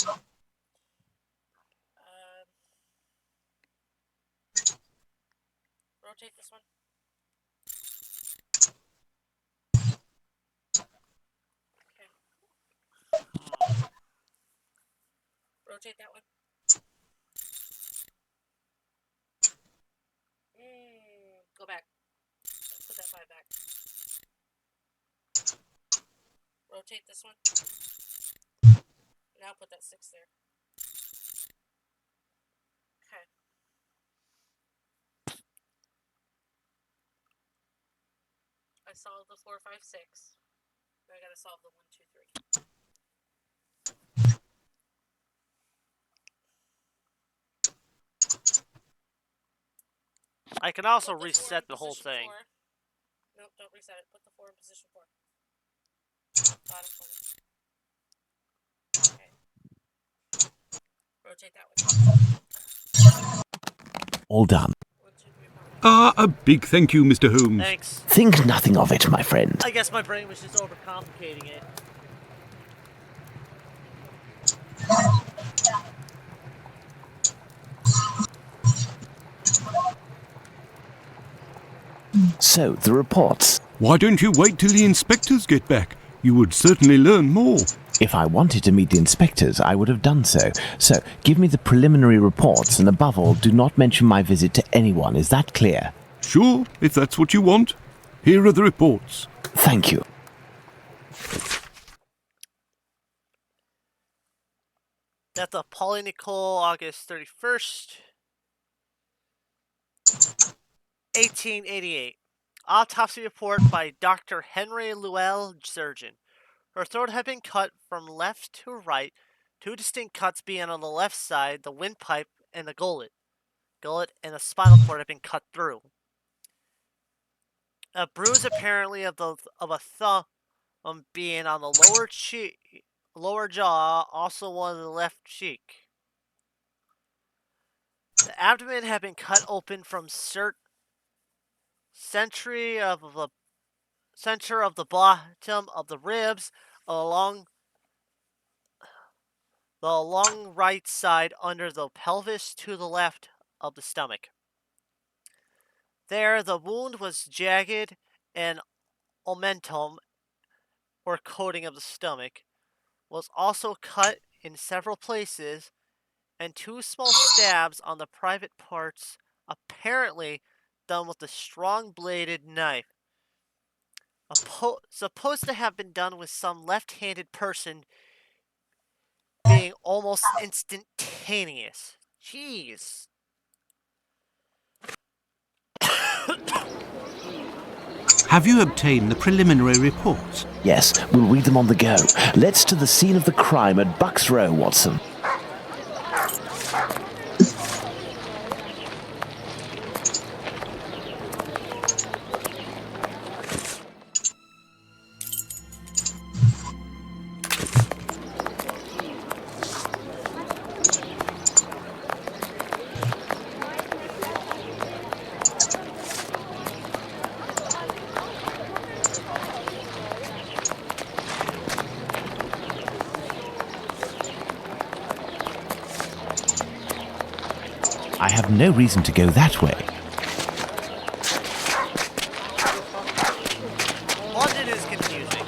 Rotate this one. Okay. Rotate that one. Go back. Put that 5 back. Rotate this one. Now put that 6 there. Okay. I solved the 4, 5, 6. Now I gotta solve the 1, 2, 3. I can also Put the 4 reset in the whole position thing. 4. Nope, don't reset it. Put the 4 in position 4. Bottom corner. Rotate that way. All done. 1, 2, 3, 4. A big thank you, Mr. Holmes. Thanks. Think nothing of it, my friend. I guess my brain was just overcomplicating it. So, the reports. Why don't you wait till the inspectors get back? You would certainly learn more. If I wanted to meet the inspectors, I would have done so. So, give me the preliminary reports, and above all, do not mention my visit to anyone. Is that clear? Sure, if that's what you want. Here are the reports. Thank you. Death of Polly Nicole, August 31st, 1888. Autopsy report by Dr. Henry Llewell, surgeon. Her throat had been cut from left to right, two distinct cuts being on the left side, the windpipe and the gullet. Gullet and the spinal cord had been cut through. A bruise apparently of a thumb being on the lower jaw, also one of the left cheek. The abdomen had been cut open from center of the bottom of the ribs along the long right side under the pelvis to the left of the stomach. There, the wound was jagged and omentum, or coating of the stomach, was also cut in several places, and two small stabs on the private parts, apparently done with a strong-bladed knife, supposed to have been done with some left-handed person, being almost instantaneous. Jeez. Have you obtained the preliminary reports? Yes, we'll read them on the go. Let's to the scene of the crime at Bucks Row, Watson. I have no reason to go that way. London is confusing.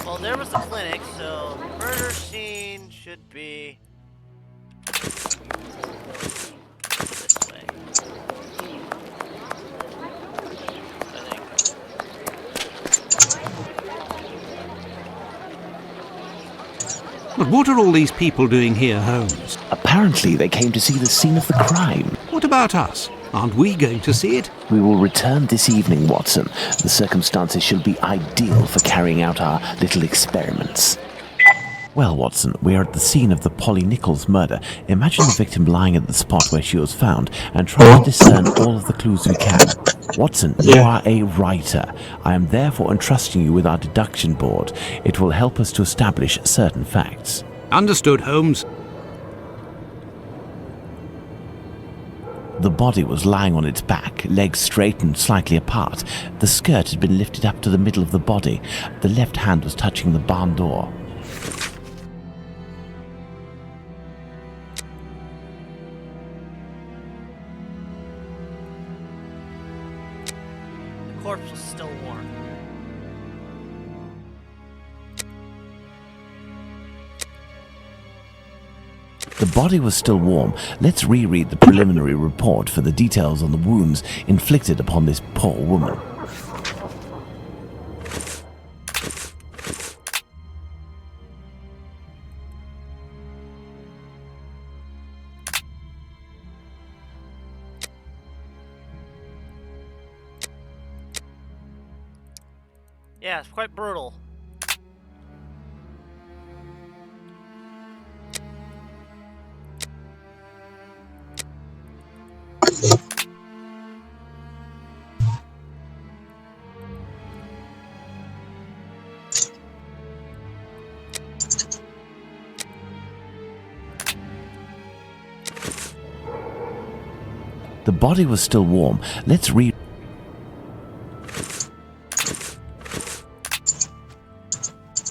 Well, there was the clinic, so murder scene should be this way. I think. But what are all these people doing here, Holmes? Apparently, they came to see the scene of the crime. What about us? Aren't we going to see it? We will return this evening, Watson. The circumstances should be ideal for carrying out our little experiments. Well, Watson, we are at the scene of the Polly Nichols murder. Imagine the victim lying at the spot where she was found and try to discern all of the clues we can. Watson, you are a writer. I am therefore entrusting you with our deduction board. It will help us to establish certain facts. Understood, Holmes. The body was lying on its back, legs straight and slightly apart. The skirt had been lifted up to the middle of the body. The left hand was touching the barn door. The corpse was still warm. The body was still warm. Let's reread the preliminary report for the details on the wounds inflicted upon this poor woman. Yeah, it's quite brutal. The body was still warm. Let's read.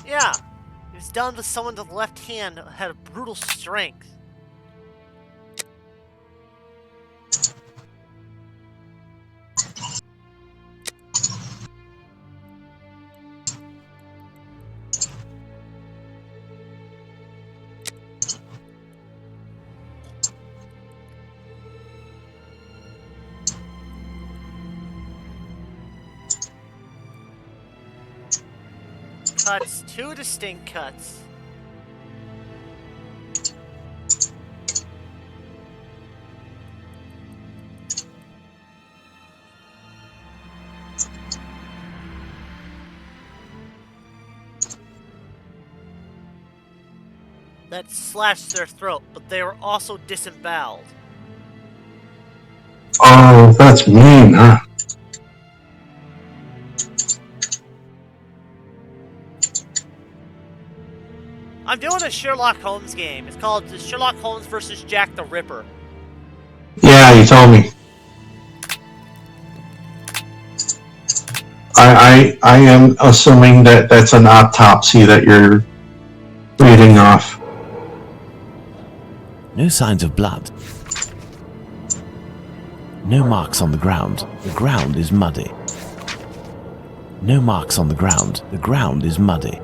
Yeah, it was done with someone with the left hand that had a brutal strength. Cuts, 2 distinct cuts. That slashed their throat, but they were also disemboweled. Oh, that's mean, huh? I'm doing a Sherlock Holmes game. It's called Sherlock Holmes versus Jack the Ripper. Yeah, you told me. I am assuming that that's an autopsy that you're reading off. No signs of blood. No marks on the ground. The ground is muddy. No marks on the ground. The ground is muddy.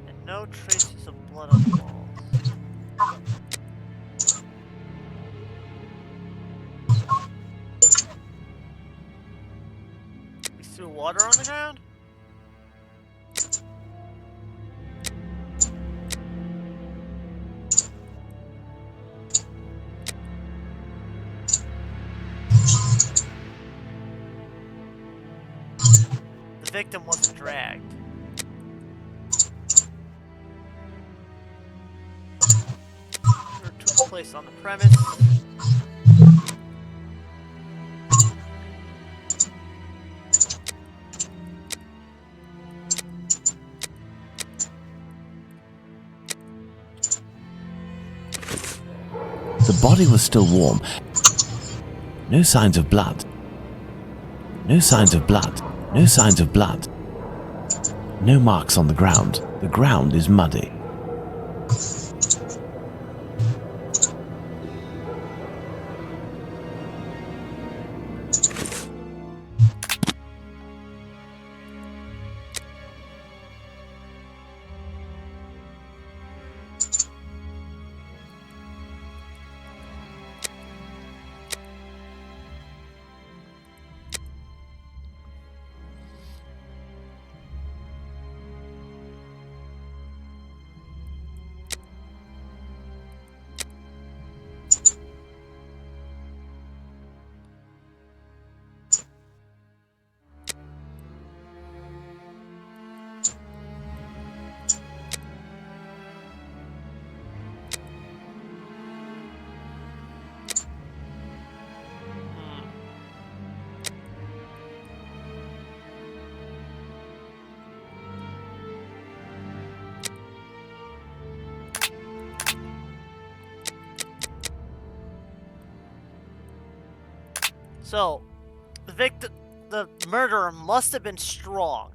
And no traces of blood on the walls. We threw water on the ground? The victim wasn't dragged. Murder took place on the premise. The body was still warm. No signs of blood. No signs of blood. No signs of blood. No marks on the ground. The ground is muddy. So, the murderer must have been strong.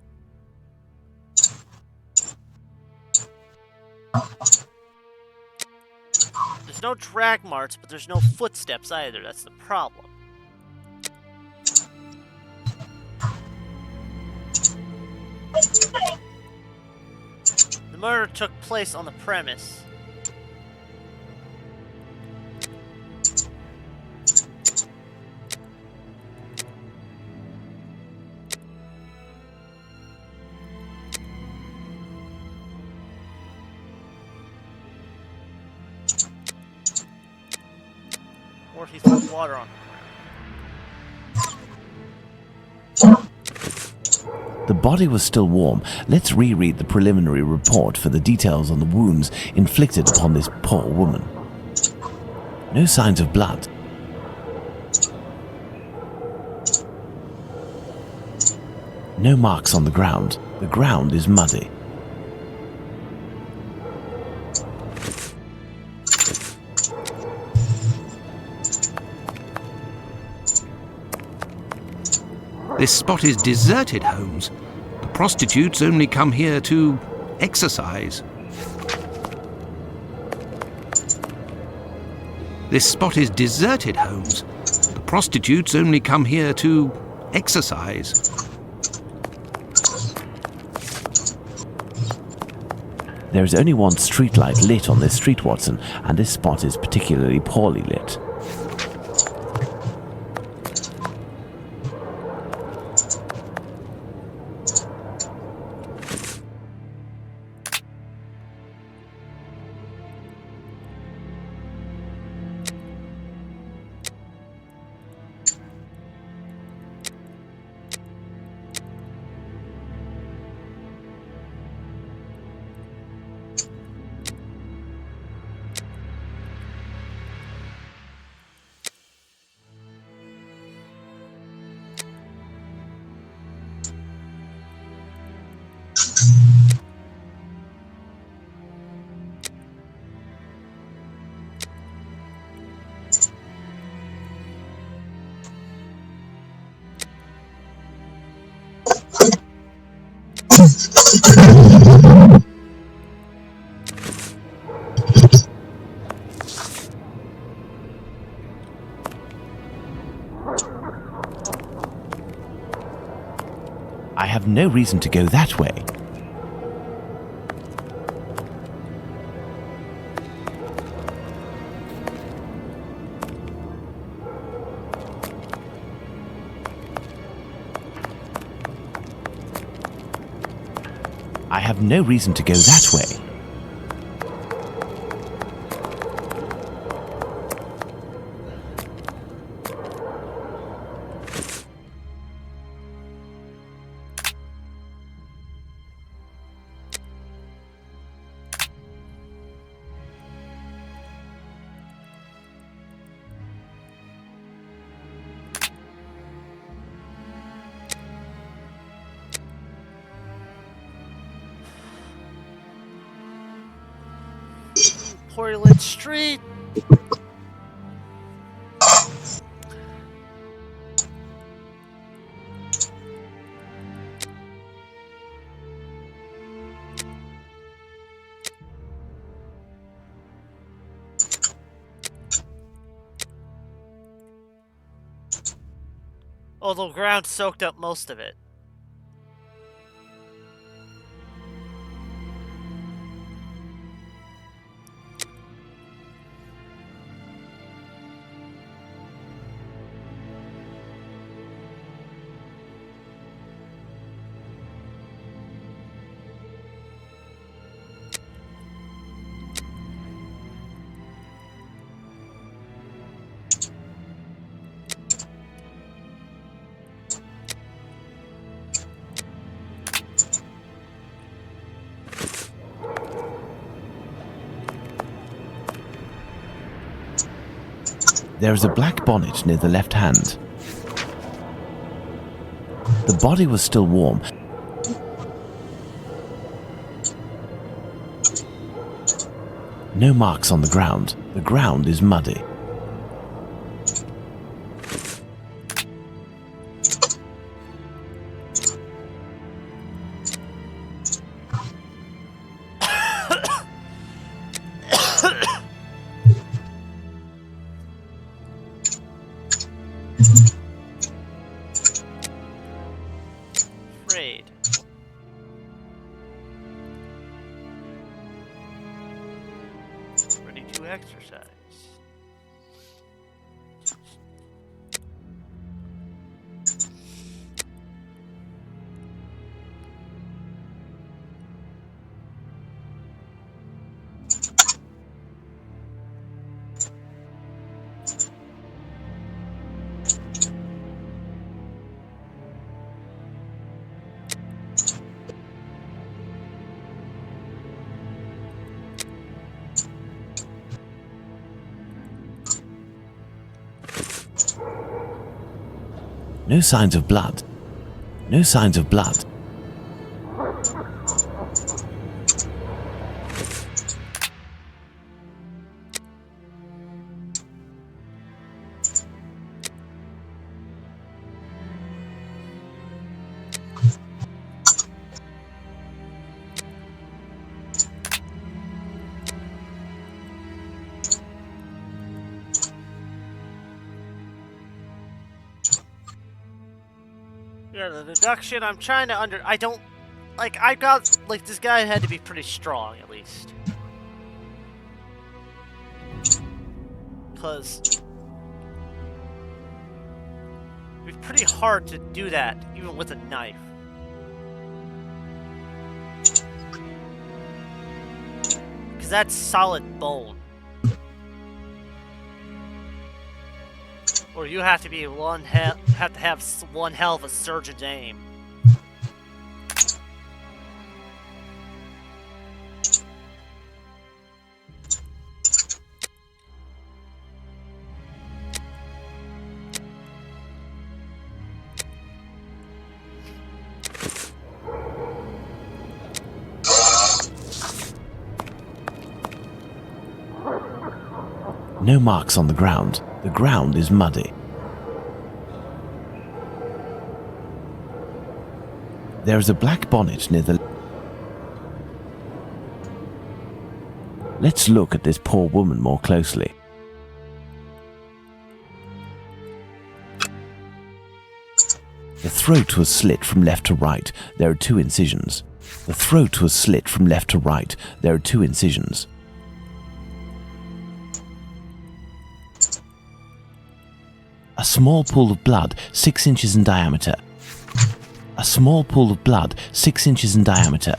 There's no drag marks, but there's no footsteps either. That's the problem. The murder took place on the premise. or he threw water on The body was still warm. Let's reread the preliminary report for the details on the wounds inflicted upon this poor woman. No signs of blood. No marks on the ground. The ground is muddy. This spot is deserted, Holmes. The prostitutes only come here to exercise. This spot is deserted, Holmes. The prostitutes only come here to exercise. There is only one streetlight lit on this street, Watson, and this spot is particularly poorly lit. I have no reason to go that way. I have no reason to go that way. poorly lit street. Oh, the ground soaked up most of it. There is a black bonnet near the left hand. The body was still warm. No marks on the ground. The ground is muddy. Afraid. Ready to exercise. No signs of blood. No signs of blood. Yeah, the deduction I'm trying to I don't like. I got like this guy had to be pretty strong at least, because it'd be pretty hard to do that even with a knife. Because that's solid bone. Or you have to be have to have one hell of a surgeon's aim. No marks on the ground. The ground is muddy. There is a black bonnet near the... Let's look at this poor woman more closely. The throat was slit from left to right. There are 2 incisions. The throat was slit from left to right. There are 2 incisions. A small pool of blood 6 inches in diameter. A small pool of blood 6 inches in diameter.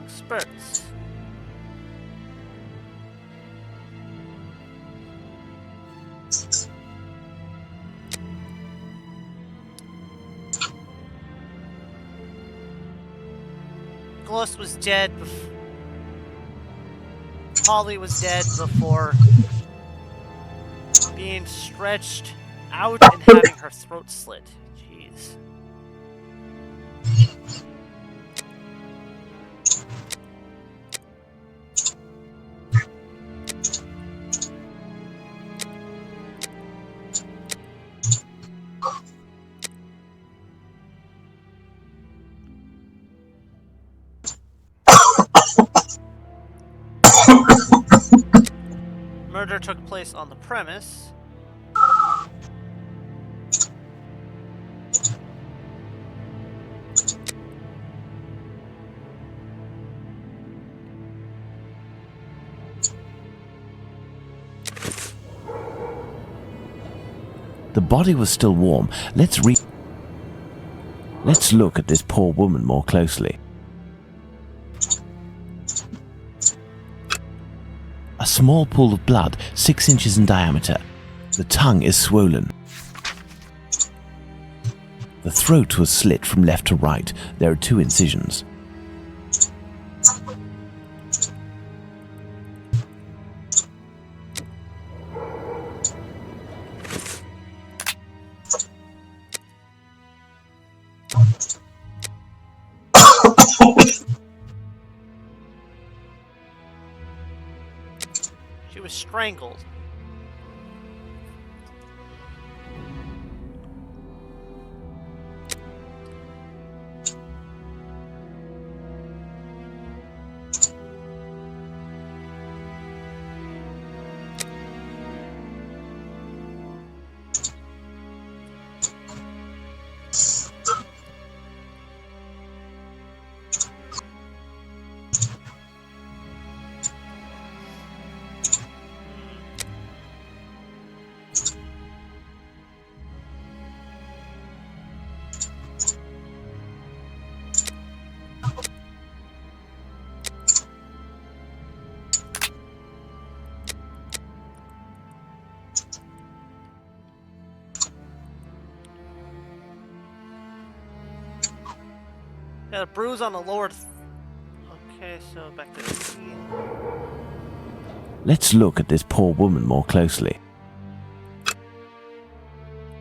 Spurts. Ghost was dead before. Holly was dead before being stretched out and having her throat slit. Jeez. Murder took place on the premise. The body was still warm. Let's look at this poor woman more closely. A small pool of blood 6 inches in diameter. The tongue is swollen. The throat was slit from left to right. There are 2 incisions. She was strangled. Got a bruise on the lower. Okay, so back to the scene. Let's look at this poor woman more closely.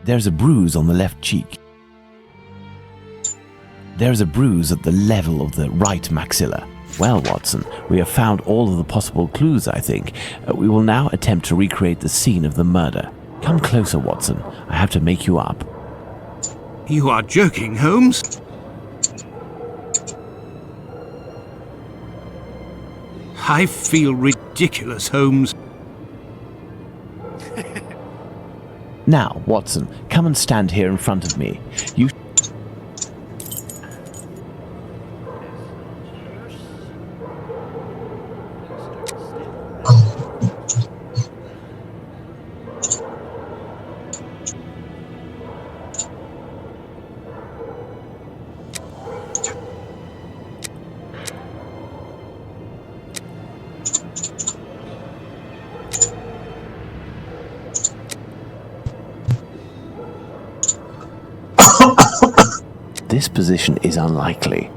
There's a bruise on the left cheek. There's a bruise at the level of the right maxilla. Well, Watson, we have found all of the possible clues, I think. We will now attempt to recreate the scene of the murder. Come closer, Watson. I have to make you up. You are joking, Holmes? I feel ridiculous, Holmes. Now, Watson, come and stand here in front of me. You This position is unlikely.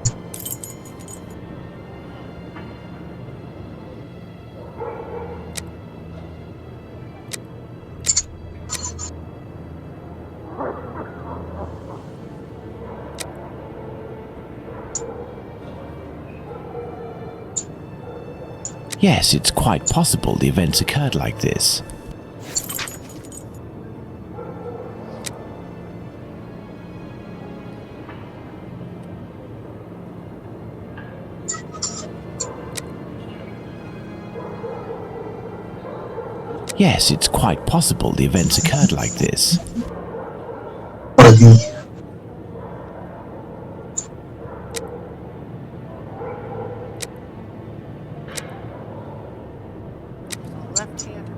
Yes, it's quite possible the events occurred like this. Yes, it's quite possible the events occurred like this. Left hand.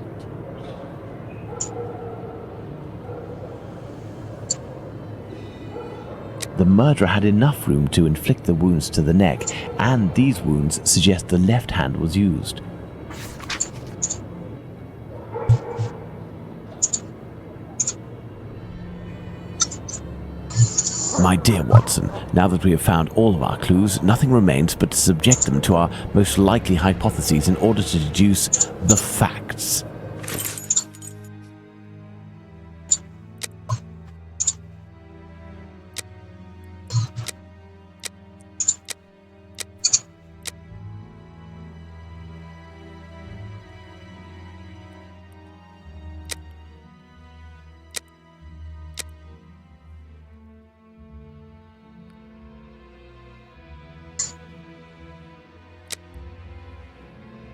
The murderer had enough room to inflict the wounds to the neck, and these wounds suggest the left hand was used. My dear Watson, now that we have found all of our clues, nothing remains but to subject them to our most likely hypotheses in order to deduce the facts.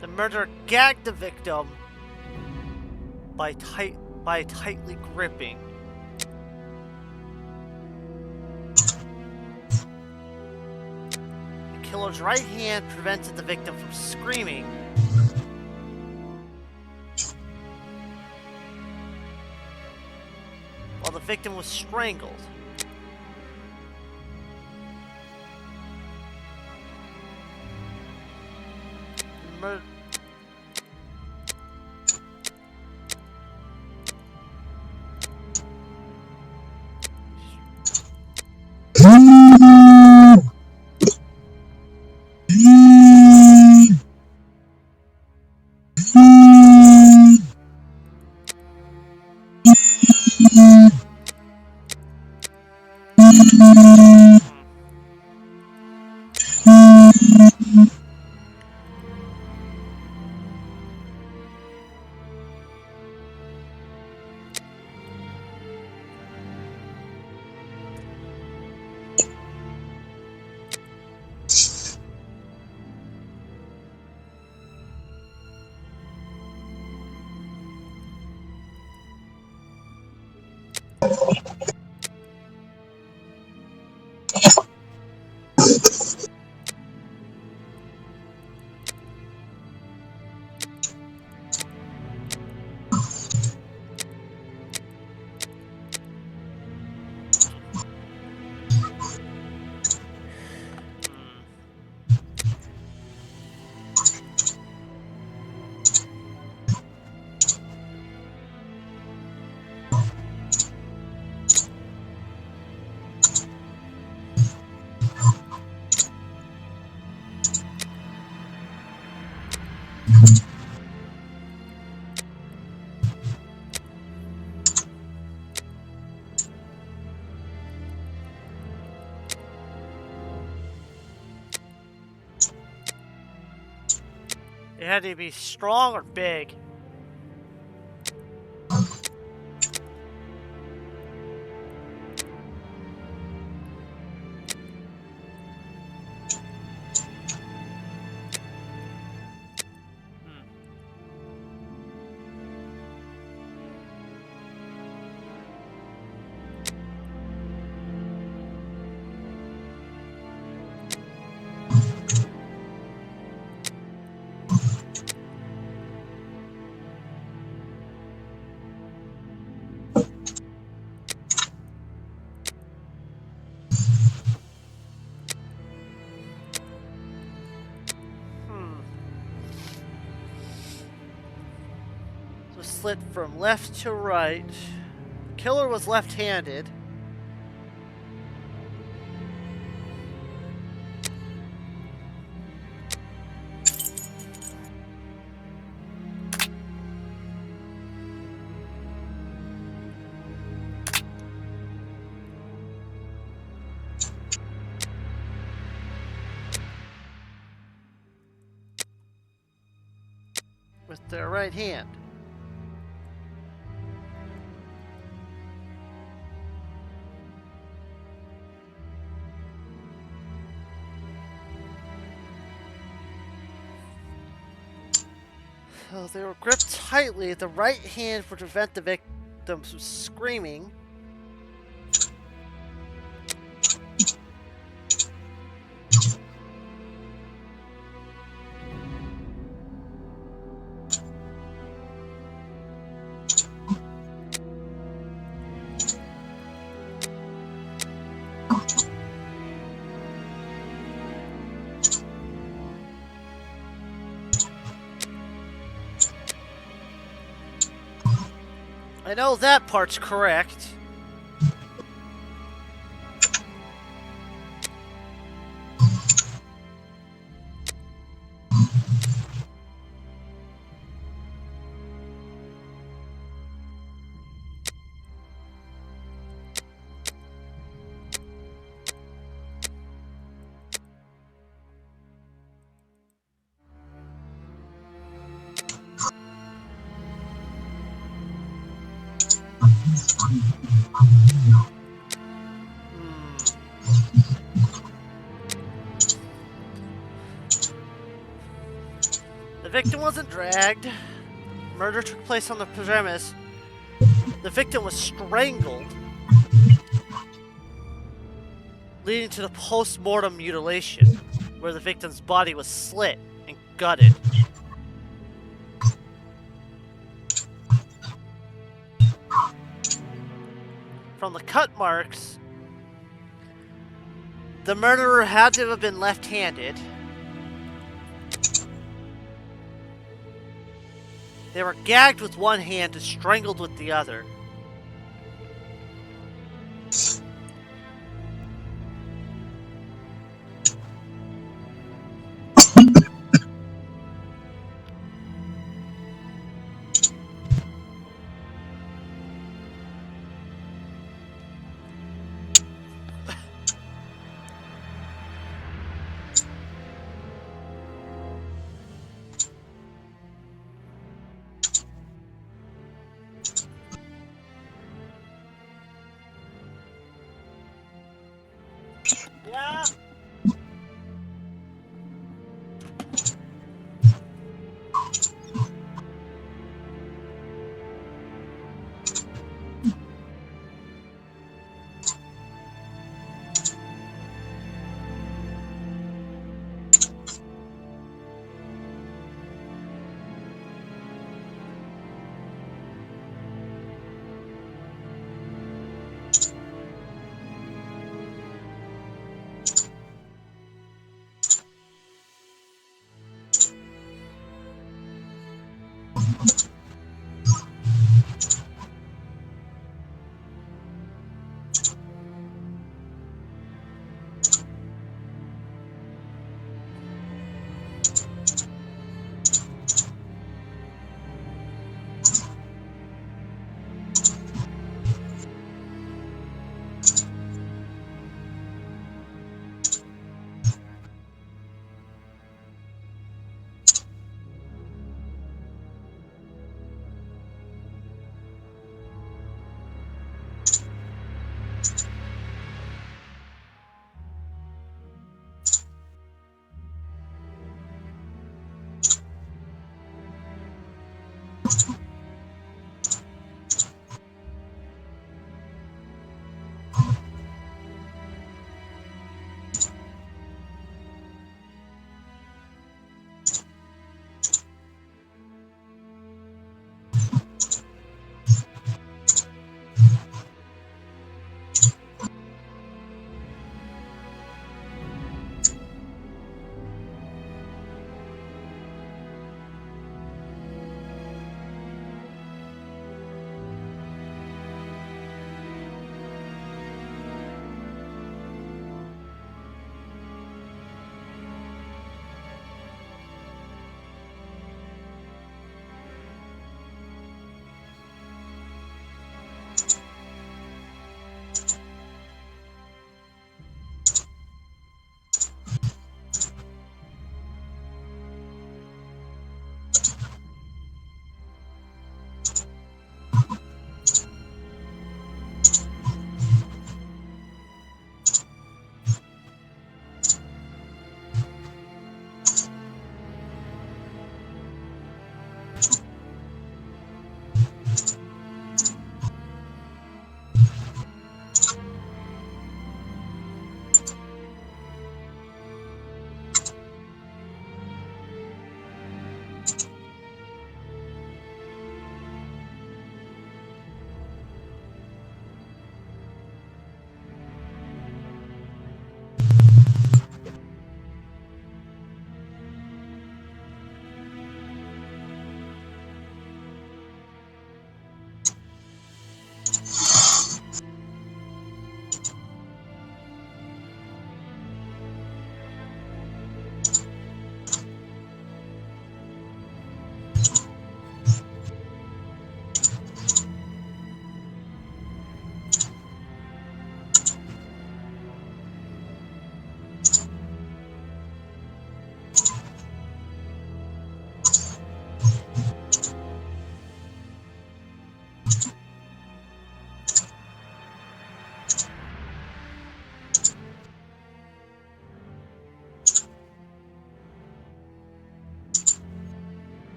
The murderer gagged the victim by tightly gripping. The killer's right hand prevented the victim from screaming. While the victim was strangled. It had to be strong or big. So slit from left to right. Killer was left-handed. With their right hand. So they were gripped tightly. The right hand would prevent the victims from screaming. I know that part's correct. The victim wasn't dragged. Murder took place on the premise. The victim was strangled, leading to the post-mortem mutilation, where the victim's body was slit and gutted. From the cut marks, the murderer had to have been left-handed. They were gagged with one hand and strangled with the other. Yeah.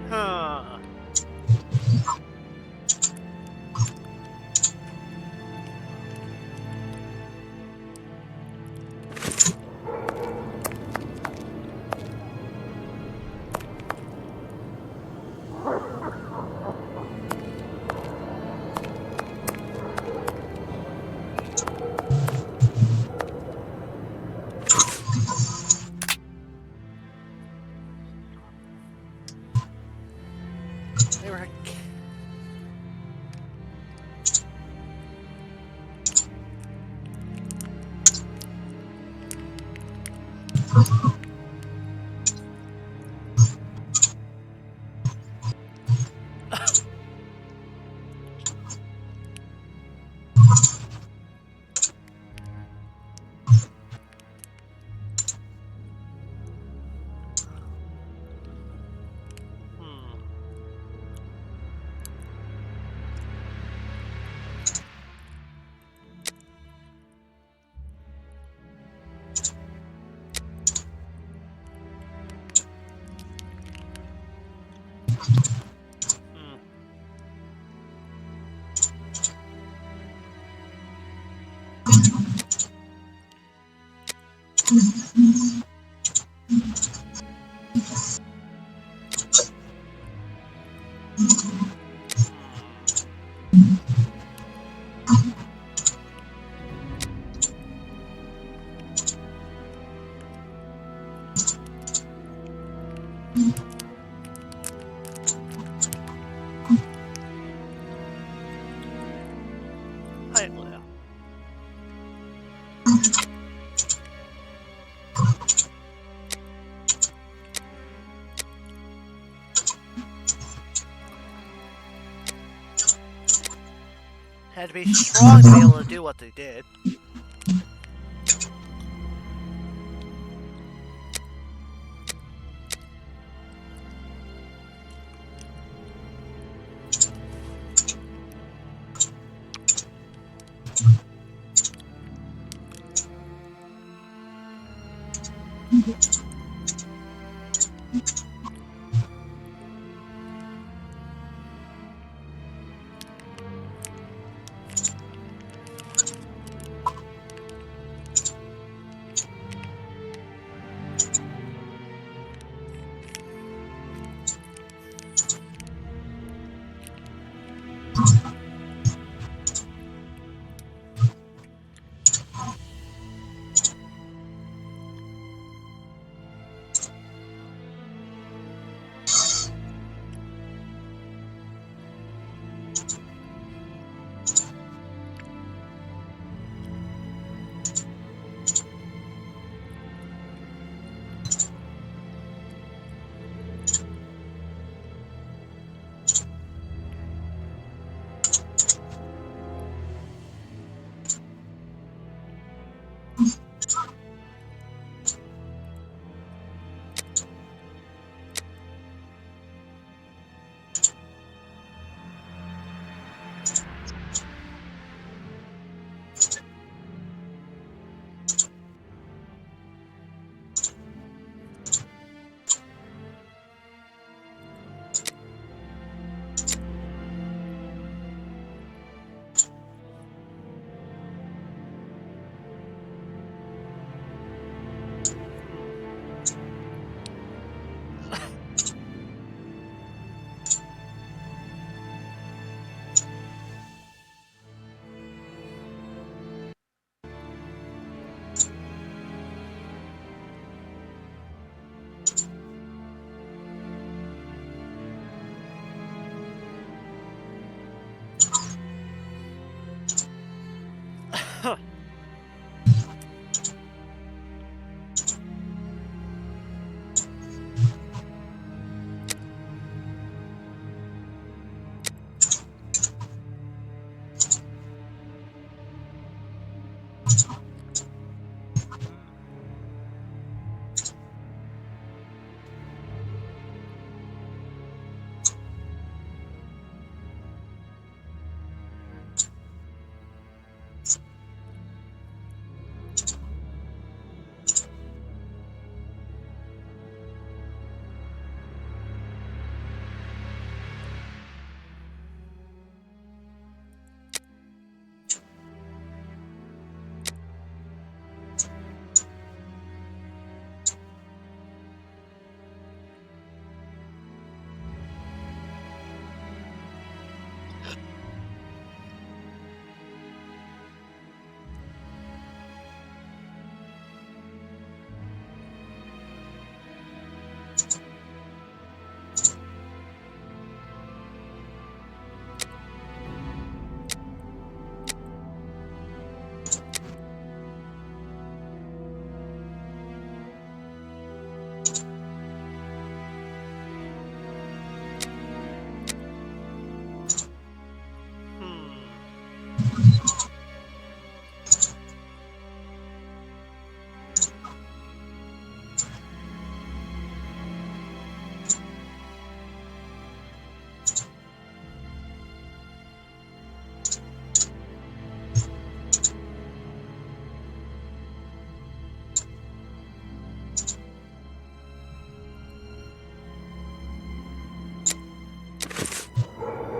Huh. They were. Hmm. Hmm. Hi, Leia. Had to be strong to be able to do what they did.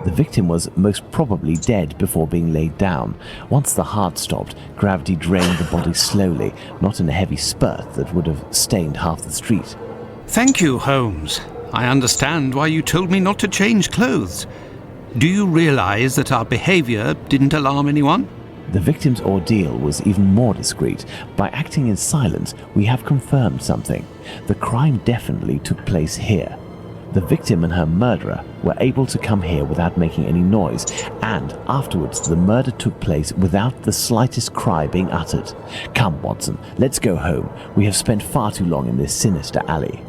The victim was most probably dead before being laid down. Once the heart stopped, gravity drained the body slowly, not in a heavy spurt that would have stained half the street. Thank you, Holmes. I understand why you told me not to change clothes. Do you realize that our behavior didn't alarm anyone? The victim's ordeal was even more discreet. By acting in silence, we have confirmed something. The crime definitely took place here. The victim and her murderer were able to come here without making any noise, and afterwards the murder took place without the slightest cry being uttered. Come, Watson, let's go home. We have spent far too long in this sinister alley.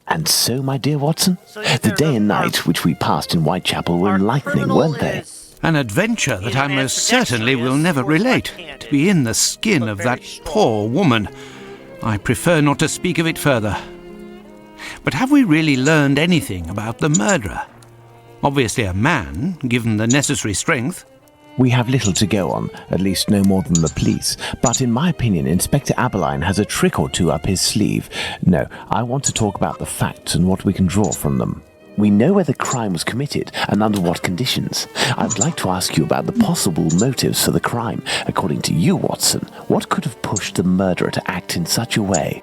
And so, my dear Watson, the day and night which we passed in Whitechapel were enlightening, weren't they? An adventure that I most certainly will never relate. To be in the skin of that poor woman. I prefer not to speak of it further. But have we really learned anything about the murderer? Obviously a man, given the necessary strength. We have little to go on, at least no more than the police, but in my opinion, Inspector Aberline has a trick or two up his sleeve. No, I want to talk about the facts and what we can draw from them. We know where the crime was committed and under what conditions. I'd like to ask you about the possible motives for the crime. According to you, Watson, what could have pushed the murderer to act in such a way?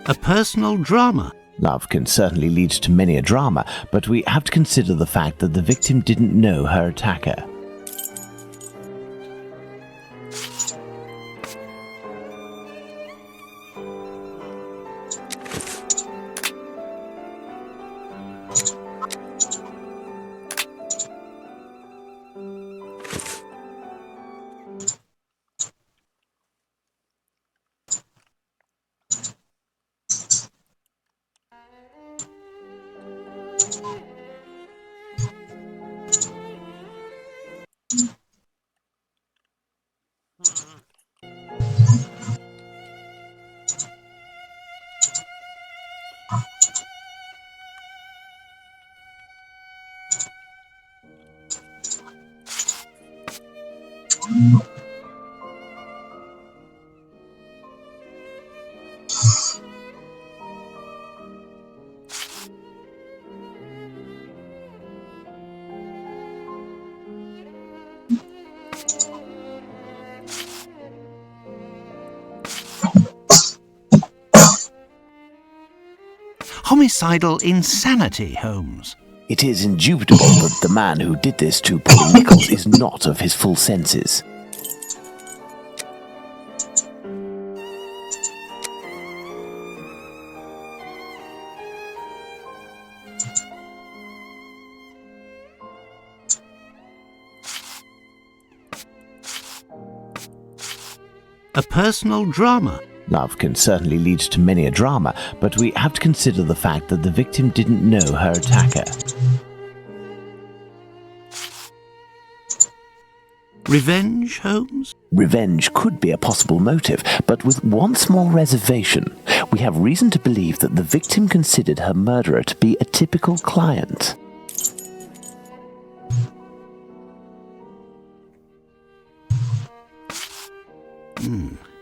A personal drama. Love can certainly lead to many a drama, but we have to consider the fact that the victim didn't know her attacker. Homicidal insanity, Holmes. It is indubitable that the man who did this to Polly Nichols is not of his full senses. A personal drama. Love can certainly lead to many a drama, but we have to consider the fact that the victim didn't know her attacker. Revenge, Holmes? Revenge could be a possible motive, but with one small reservation. We have reason to believe that the victim considered her murderer to be a typical client.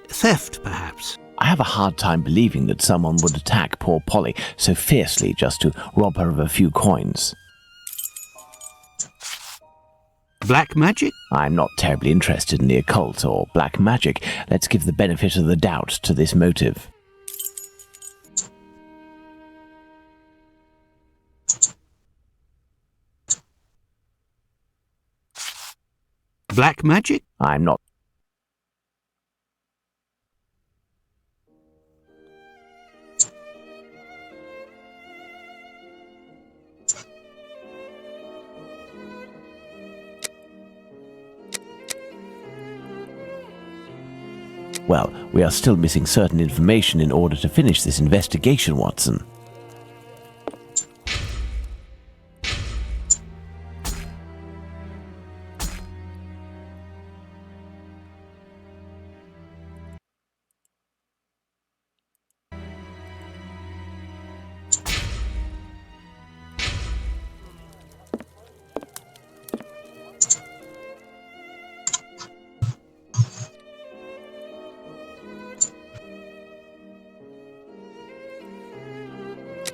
Theft, perhaps. I have a hard time believing that someone would attack poor Polly so fiercely just to rob her of a few coins. Black magic? I'm not terribly interested in the occult or black magic. Let's give the benefit of the doubt to this motive. Black magic? I'm not. Well, we are still missing certain information in order to finish this investigation, Watson.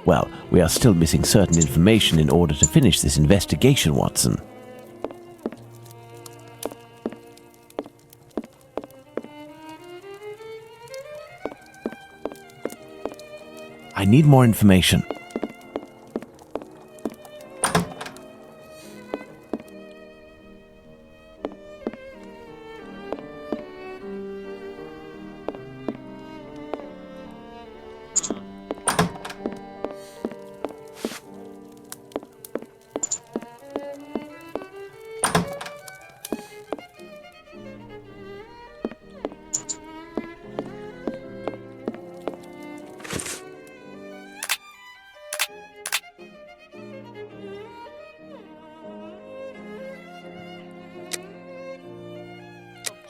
Well, we are still missing certain information in order to finish this investigation, Watson. I need more information.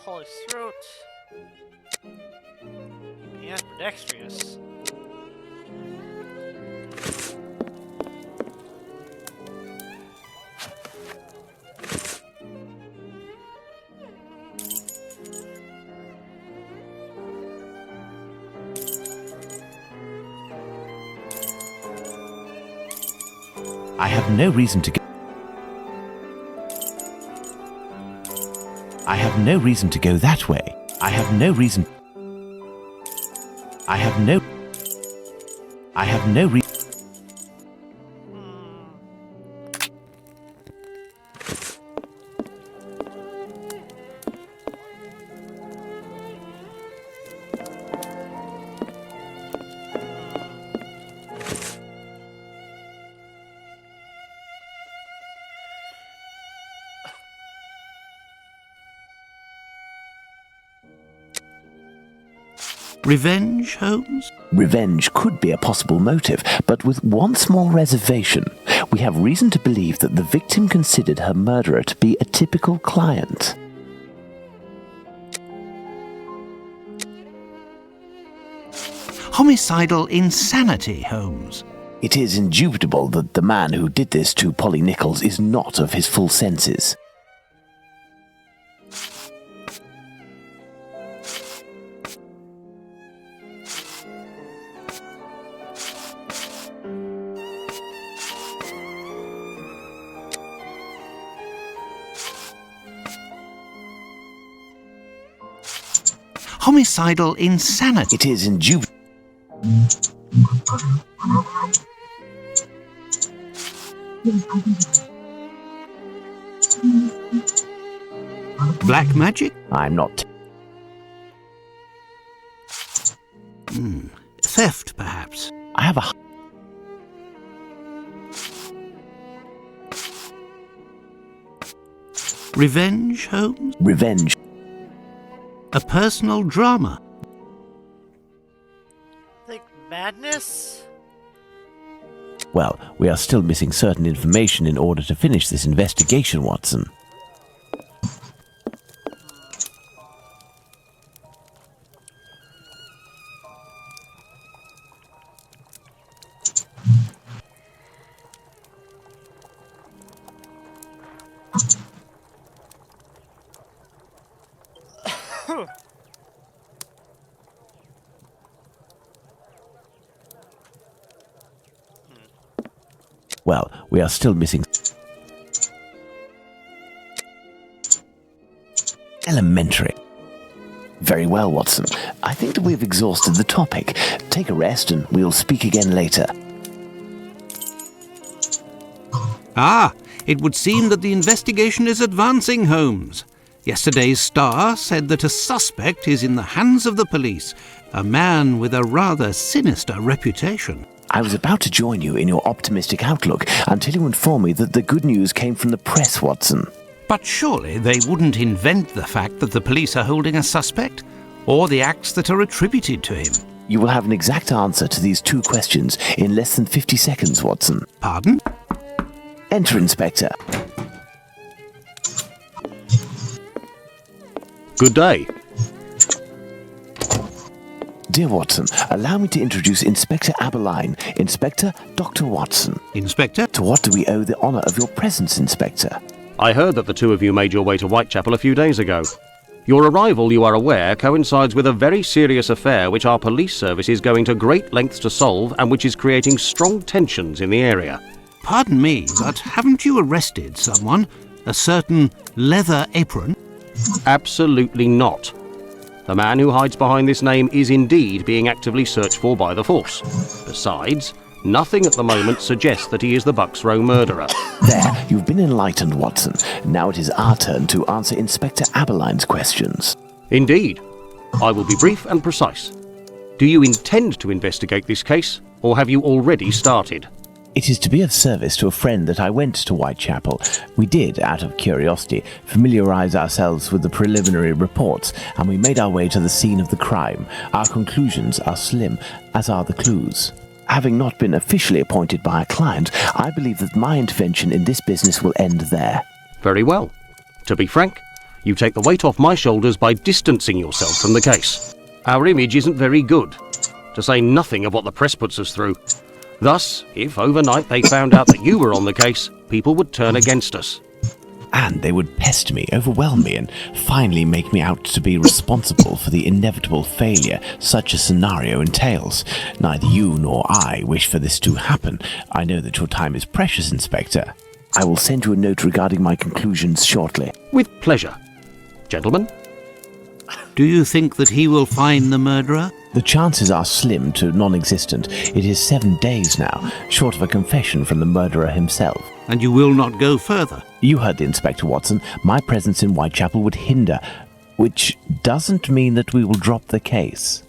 Holy throat. Ambidextrous. I have no reason to go. I have no reason to go that way. I have no reason. I have no reason. Revenge, Holmes? Revenge could be a possible motive, but with one small reservation. We have reason to believe that the victim considered her murderer to be a typical client. Homicidal insanity, Holmes. It is indubitable that the man who did this to Polly Nichols is not of his full senses. Homicidal insanity. It is indubitable. Black magic? I'm not. Theft, perhaps. I have a. Revenge, Holmes? Revenge. A personal drama. Like madness? Well, we are still missing certain information in order to finish this investigation, Watson. Well, we are still missing. Elementary. Very well, Watson. I think that we've exhausted the topic. Take a rest and we'll speak again later. Ah, it would seem that the investigation is advancing, Holmes. Yesterday's Star said that a suspect is in the hands of the police, a man with a rather sinister reputation. I was about to join you in your optimistic outlook until you informed me that the good news came from the press, Watson. But surely they wouldn't invent the fact that the police are holding a suspect, or the acts that are attributed to him. You will have an exact answer to these two questions in less than 50 seconds, Watson. Pardon? Enter, Inspector. Good day. Dear Watson, allow me to introduce Inspector Aberline, Inspector Dr. Watson. Inspector? To what do we owe the honour of your presence, Inspector? I heard that the two of you made your way to Whitechapel a few days ago. Your arrival, you are aware, coincides with a very serious affair which our police service is going to great lengths to solve and which is creating strong tensions in the area. Pardon me, but haven't you arrested someone? A certain Leather Apron? Absolutely not. The man who hides behind this name is indeed being actively searched for by the force. Besides, nothing at the moment suggests that he is the Bucks Row murderer. There, you've been enlightened, Watson. Now it is our turn to answer Inspector Aberline's questions. Indeed. I will be brief and precise. Do you intend to investigate this case, or have you already started? It is to be of service to a friend that I went to Whitechapel. We did, out of curiosity, familiarise ourselves with the preliminary reports, and we made our way to the scene of the crime. Our conclusions are slim, as are the clues. Having not been officially appointed by a client, I believe that my intervention in this business will end there. Very well. To be frank, You take the weight off my shoulders by distancing yourself from the case. Our image isn't very good, to say nothing of what the press puts us through. Thus, if overnight they found out that you were on the case, people would turn against us. And they would pester me, overwhelm me, and finally make me out to be responsible for the inevitable failure such a scenario entails. Neither you nor I wish for this to happen. I know that your time is precious, Inspector. I will send you a note regarding my conclusions shortly. With pleasure. Gentlemen? Do you think that he will find the murderer? The chances are slim to non-existent. It is 7 days now, short of a confession from the murderer himself. And you will not go further? You heard the Inspector, Watson. My presence in Whitechapel would hinder, which doesn't mean that we will drop the case.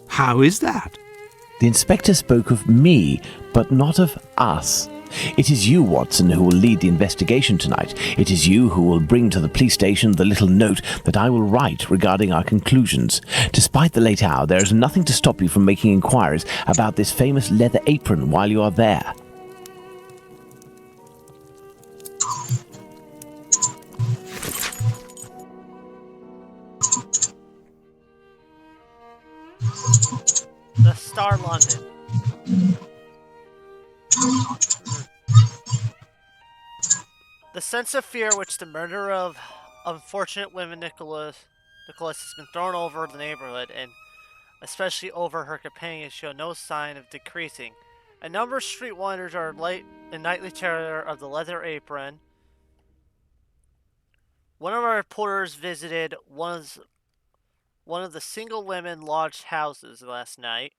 How is that? The Inspector spoke of me, but not of us. It is you, Watson, who will lead the investigation tonight. It is you who will bring to the police station the little note that I will write regarding our conclusions. Despite the late hour, there is nothing to stop you from making inquiries about this famous leather apron while you are there. The Star London. The sense of fear which the murder of unfortunate women Nicholas has been thrown over the neighborhood, and especially over her companions, show no sign of decreasing. A number of street wonders are in nightly terror of the leather apron. One of our reporters visited one of the single women lodged houses last night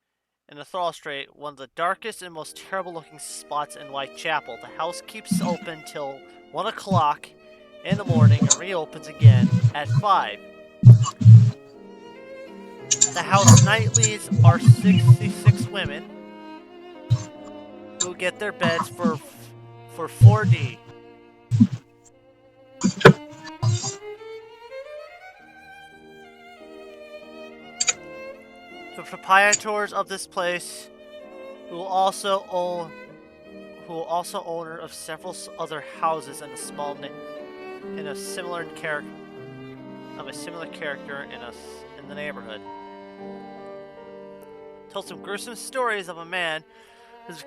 in the Thrall Street, one of the darkest and most terrible looking spots in Whitechapel. The house keeps open till 1 o'clock in the morning and reopens again at 5. The house nightlies are 66 women who get their beds for 4D. The proprietors of this place, who also owner of several other houses in a similar character in the neighborhood, told some gruesome stories of a man who's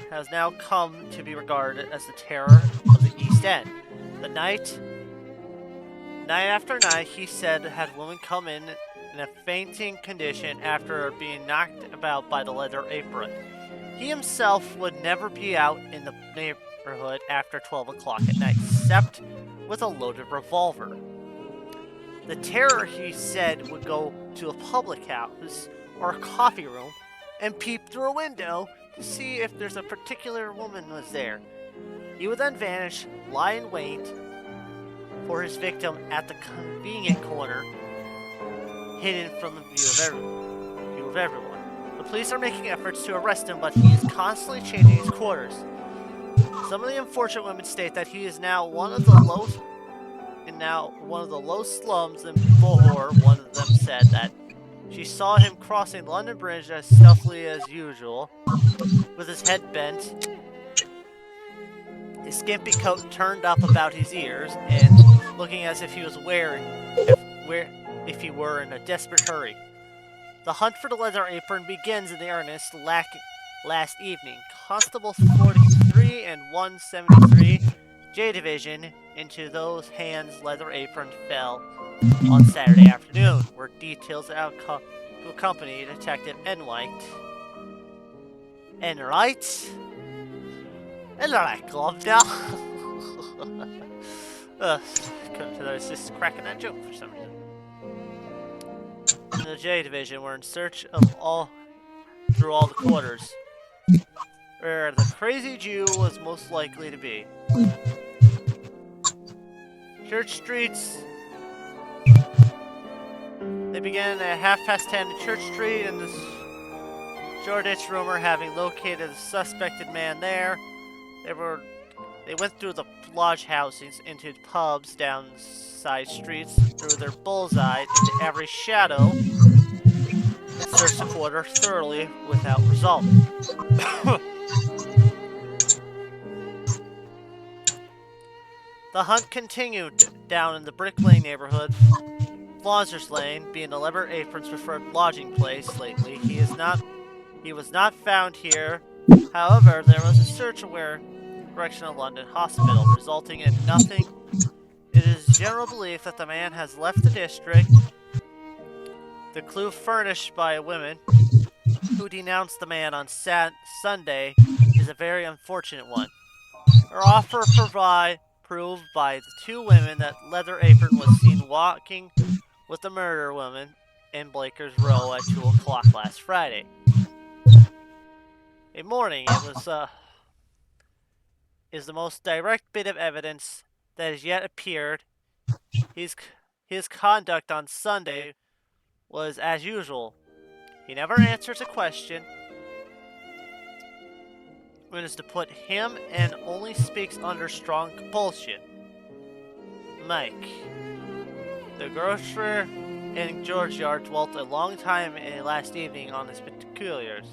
has now come to be regarded as the terror of the East End. The night after night, he said, had women come in a fainting condition after being knocked about by the leather apron. He himself would never be out in the neighborhood after 12 o'clock at night, except with a loaded revolver. The terror, he said, would go to a public house or a coffee room and peep through a window to see if there's a particular woman was there. He would then vanish, lie in wait for his victim at the convenient corner, hidden from the view of everyone. The police are making efforts to arrest him, but he is constantly changing his quarters. Some of the unfortunate women state that he is now one of the low slums in Bohor. One of them said that she saw him crossing London Bridge as stealthily as usual, with his head bent, his skimpy coat turned up about his ears, and looking as if he was if he were in a desperate hurry. The hunt for the leather apron begins in the earnest last evening. Constable 43 and 173 J Division, into those hands leather apron fell on Saturday afternoon, were details to accompany Detective Enright, Glovedale. I was just cracking that joke for some reason. The J Division were in search of through all the quarters where the crazy Jew was most likely to be. Church streets. They began at 10:30 at Church Street, and this Shoreditch rumor having located the suspected man there. They went through the lodge housings, into pubs, down side streets, through their bullseyes, into every shadow, and searched the quarter thoroughly without result. The hunt continued down in the Brick Lane neighborhood. Flosser's Lane being the Leather Apron's preferred lodging place lately. He was not found here. However, there was a search aware Correctional London Hospital, resulting in nothing. It is general belief that the man has left the district. The clue furnished by a woman who denounced the man on Sunday is a very unfortunate one. Her offer proved by the two women that Leather Apron was seen walking with the murder woman in Blaker's Row at 2 o'clock last Friday. A morning, is the most direct bit of evidence that has yet appeared. His conduct on Sunday was as usual. He never answers a question when it's to put him and only speaks under strong compulsion. Mike. The grocer in George Yard dwelt a long time last evening on this peculiarity.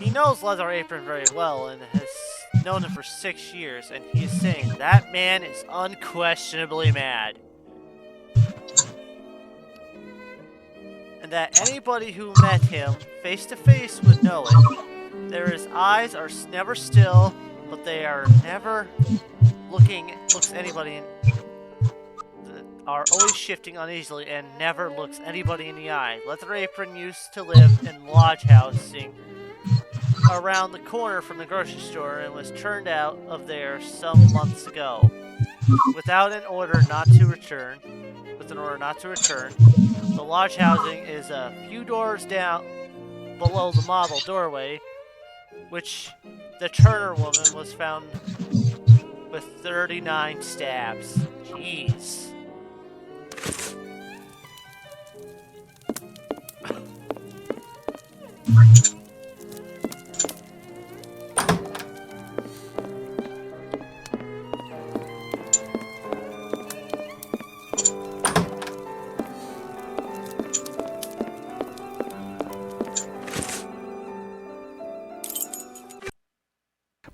He knows Leather Apron very well and has known him for 6 years, and he is saying that man is unquestionably mad. And that anybody who met him face to face would know it. His eyes are never still, but they are never looks anybody in, are always shifting uneasily and never looks anybody in the eye. Leather Apron used to live in lodge housing around the corner from the grocery store and was turned out of there some months ago without an order not to return. The lodge housing is a few doors down below the model doorway, which the Turner woman was found with 39 stabs. Jeez.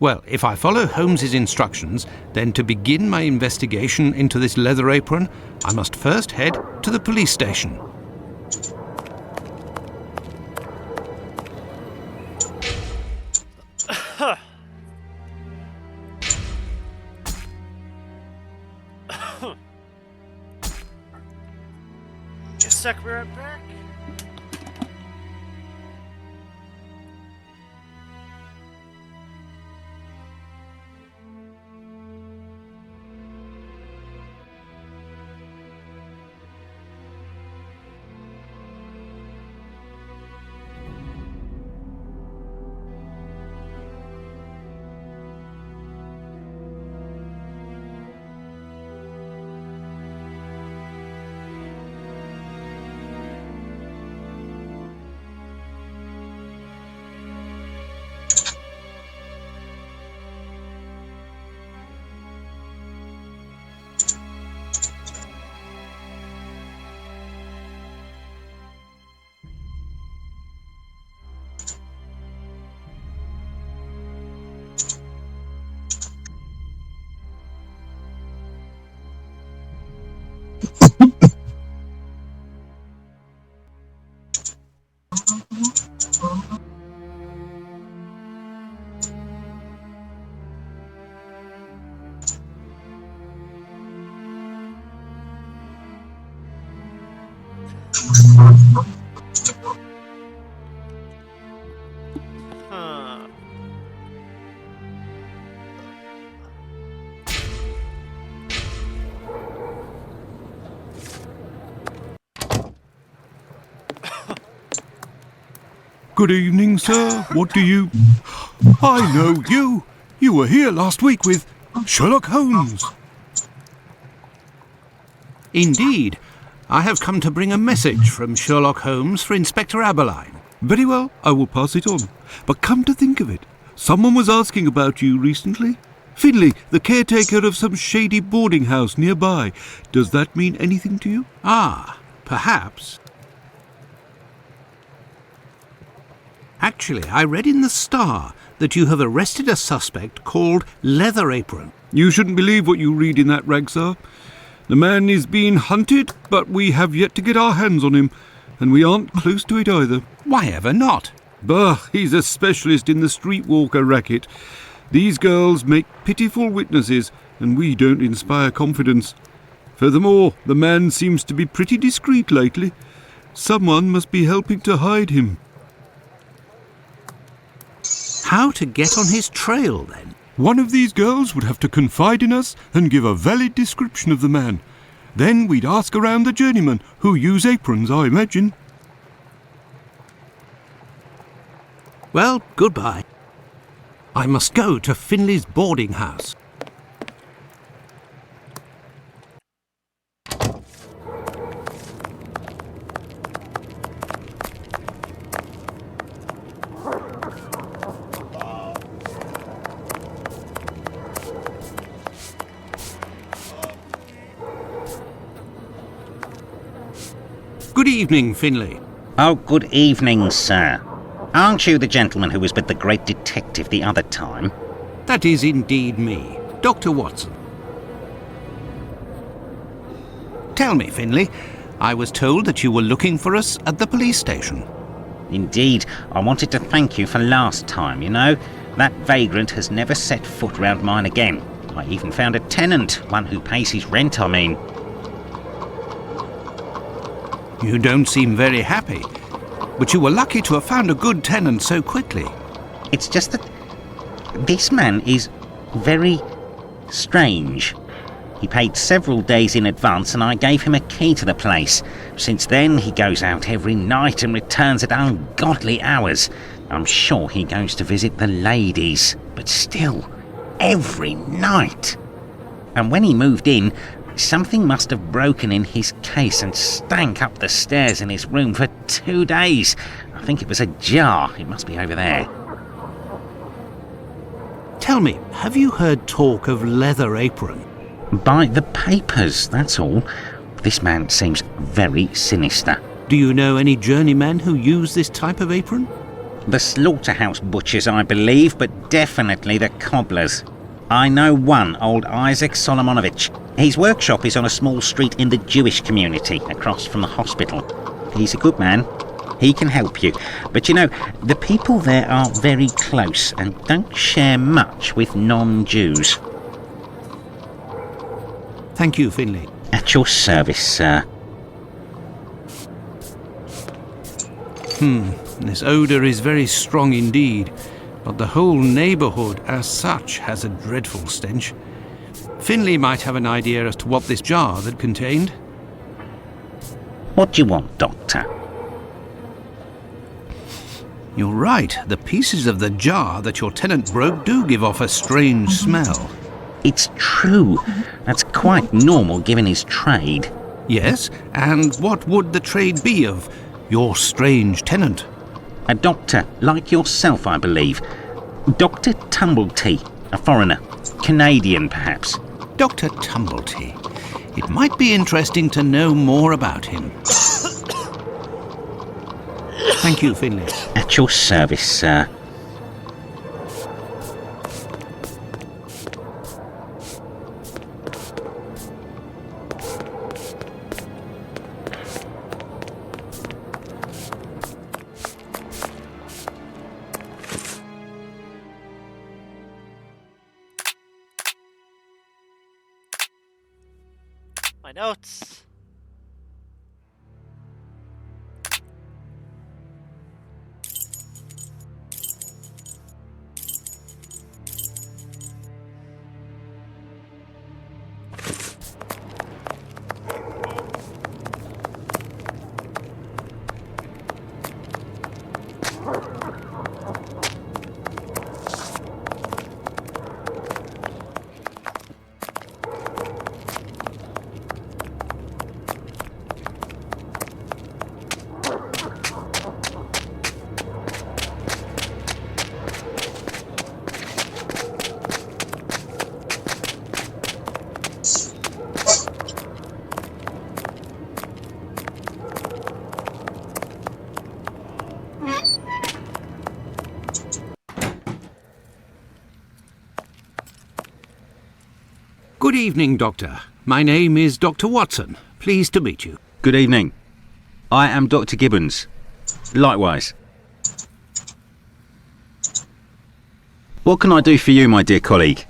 Well, if I follow Holmes's instructions, then to begin my investigation into this Leather Apron, I must first head to the police station. Just a sec, we're right back. Good evening, sir. What do you... I know you. You were here last week with Sherlock Holmes. Indeed. I have come to bring a message from Sherlock Holmes for Inspector Aberline. Very well, I will pass it on. But come to think of it, someone was asking about you recently. Finley, the caretaker of some shady boarding house nearby. Does that mean anything to you? Ah, perhaps. Actually, I read in the Star that you have arrested a suspect called Leather Apron. You shouldn't believe what you read in that rag, sir. The man is being hunted, but we have yet to get our hands on him, and we aren't close to it either. Why ever not? Bah, he's a specialist in the streetwalker racket. These girls make pitiful witnesses, and we don't inspire confidence. Furthermore, the man seems to be pretty discreet lately. Someone must be helping to hide him. How to get on his trail, then? One of these girls would have to confide in us and give a valid description of the man. Then we'd ask around the journeymen, who use aprons, I imagine. Well, goodbye. I must go to Finley's boarding house. Good evening, Finley. Oh, good evening, sir. Aren't you the gentleman who was with the great detective the other time? That is indeed me, Dr. Watson. Tell me, Finley, I was told that you were looking for us at the police station. Indeed, I wanted to thank you for last time, you know. That vagrant has never set foot round mine again. I even found a tenant, one who pays his rent, I mean. You don't seem very happy, but you were lucky to have found a good tenant so quickly. It's just that this man is very strange. He paid several days in advance and I gave him a key to the place. Since then, he goes out every night and returns at ungodly hours. I'm sure he goes to visit the ladies, but still, every night. And when he moved in, something must have broken in his case and stank up the stairs in his room for 2 days. I think it was a jar. It must be over there. Tell me, have you heard talk of Leather Apron? By the papers, that's all. This man seems very sinister. Do you know any journeymen who use this type of apron? The slaughterhouse butchers, I believe, but definitely the cobblers. I know one, old Isaac Solomonovich. His workshop is on a small street in the Jewish community, across from the hospital. He's a good man. He can help you. But you know, the people there are very close and don't share much with non-Jews. Thank you, Finley. At your service, sir. This odour is very strong indeed, but the whole neighbourhood as such has a dreadful stench. Finley might have an idea as to what this jar had contained. What do you want, Doctor? You're right, the pieces of the jar that your tenant broke do give off a strange smell. It's true. That's quite normal given his trade. Yes, and what would the trade be of your strange tenant? A doctor, like yourself, I believe. Dr. Tumblety, a foreigner. Canadian, perhaps. Dr. Tumblety. It might be interesting to know more about him. Thank you, Finley. At your service, sir. My notes. Good evening, Doctor. My name is Dr. Watson. Pleased to meet you. Good evening. I am Dr. Gibbons. Likewise. What can I do for you, my dear colleague?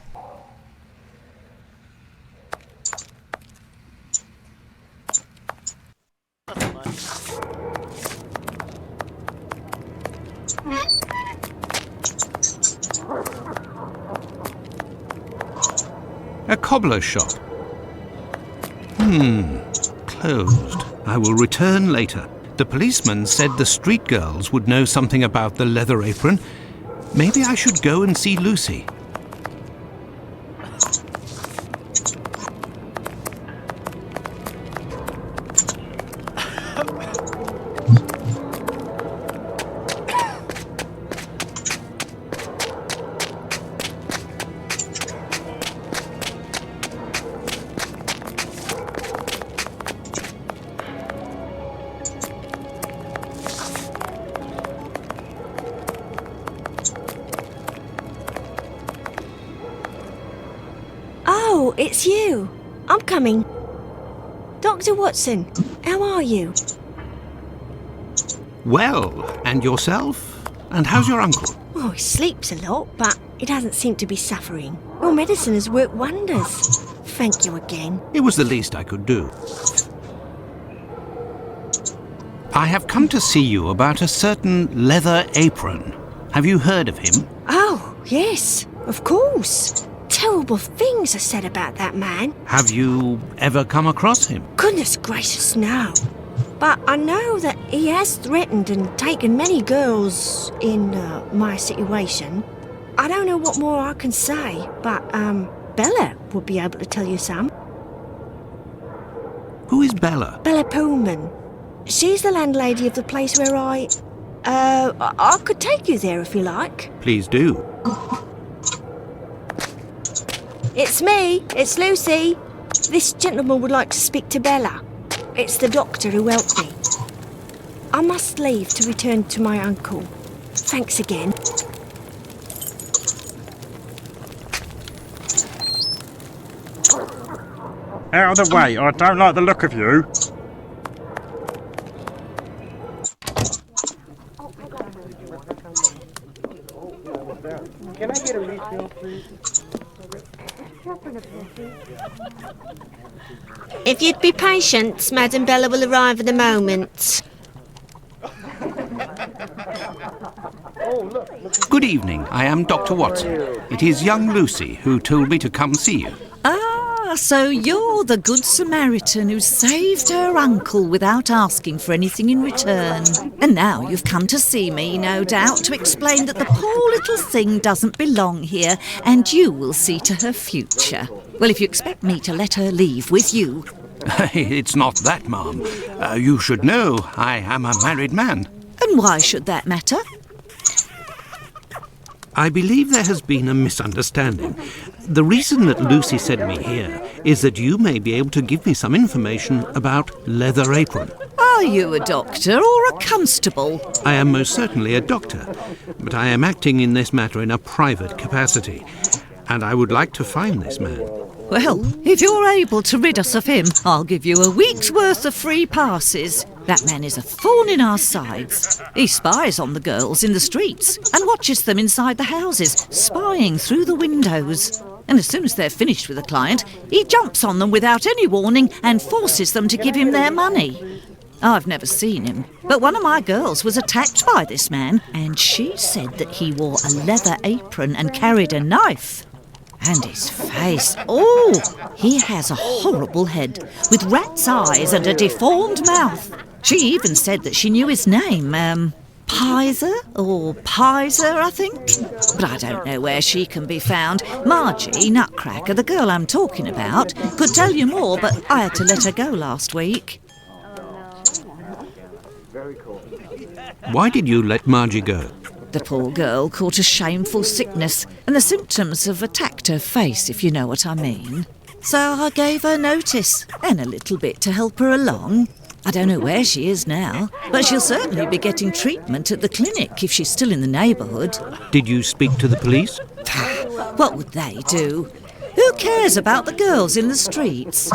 A cobbler's shop. Closed. I will return later. The policeman said the street girls would know something about the leather apron. Maybe I should go and see Lucy. Oh, it's you. I'm coming. Dr. Watson, how are you? Well, and yourself? And how's your uncle? Oh, he sleeps a lot, but he doesn't seem to be suffering. Your medicine has worked wonders. Thank you again. It was the least I could do. I have come to see you about a certain leather apron. Have you heard of him? Oh, yes, of course. Terrible things are said about that man. Have you ever come across him? Goodness gracious, no. But I know that he has threatened and taken many girls in my situation. I don't know what more I can say, but Bella would be able to tell you some. Who is Bella? Bella Pullman. She's the landlady of the place where I could take you there if you like. Please do. It's me. It's Lucy. This gentleman would like to speak to Bella. It's the doctor who helped me. I must leave to return to my uncle. Thanks again. Out of the way, I don't like the look of you. Can I get a refill, please? If you'd be patient, Madam Bella will arrive in a moment. Good evening. I am Dr. Watson. It is young Lucy who told me to come see you. Ah, so you're the Good Samaritan who saved her uncle without asking for anything in return. And now you've come to see me, no doubt, to explain that the poor little thing doesn't belong here, and you will see to her future. Well, if you expect me to let her leave with you... It's not that, ma'am. You should know I am a married man. And why should that matter? I believe there has been a misunderstanding. The reason that Lucy sent me here is that you may be able to give me some information about Leather Apron. Are you a doctor or a constable? I am most certainly a doctor, but I am acting in this matter in a private capacity, and I would like to find this man. Well, if you're able to rid us of him, I'll give you a week's worth of free passes. That man is a thorn in our sides. He spies on the girls in the streets and watches them inside the houses, spying through the windows. And as soon as they're finished with a client, he jumps on them without any warning and forces them to give him their money. I've never seen him, but one of my girls was attacked by this man, and she said that he wore a leather apron and carried a knife. And his face, oh, he has a horrible head, with rat's eyes and a deformed mouth. She even said that she knew his name, Pizer or Pizer, I think. But I don't know where she can be found. Margie, Nutcracker, the girl I'm talking about, could tell you more, but I had to let her go last week. Why did you let Margie go? The poor girl caught a shameful sickness, and the symptoms have attacked her face, if you know what I mean. So I gave her notice, and a little bit to help her along. I don't know where she is now, but she'll certainly be getting treatment at the clinic if she's still in the neighbourhood. Did you speak to the police? What would they do? Who cares about the girls in the streets?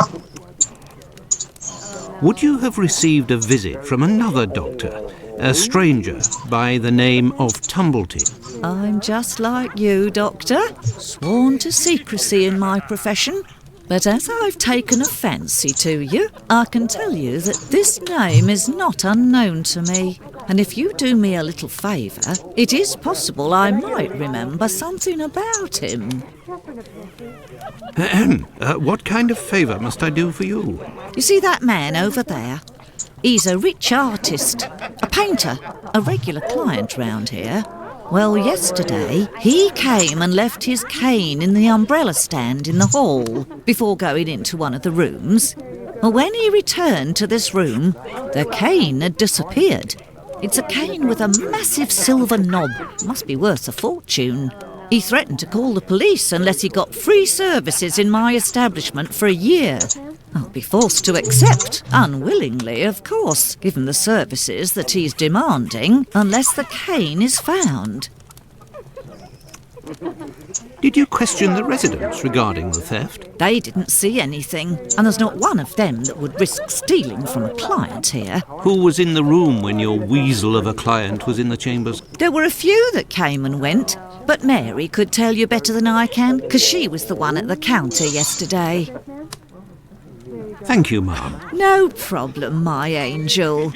Would you have received a visit from another doctor, a stranger by the name of Tumblety? I'm just like you, Doctor, sworn to secrecy in my profession. But as I've taken a fancy to you, I can tell you that this name is not unknown to me. And if you do me a little favour, it is possible I might remember something about him. What kind of favour must I do for you? You see that man over there? He's a rich artist, a painter, a regular client round here. Well, yesterday, he came and left his cane in the umbrella stand in the hall before going into one of the rooms. Well, when he returned to this room, the cane had disappeared. It's a cane with a massive silver knob. Must be worth a fortune. He threatened to call the police unless he got free services in my establishment for a year. I'll be forced to accept, unwillingly, of course, given the services that he's demanding, unless the cane is found. Did you question the residents regarding the theft? They didn't see anything, and there's not one of them that would risk stealing from a client here. Who was in the room when your weasel of a client was in the chambers? There were a few that came and went, but Mary could tell you better than I can, because she was the one at the counter yesterday. Thank you, ma'am. No problem, my angel.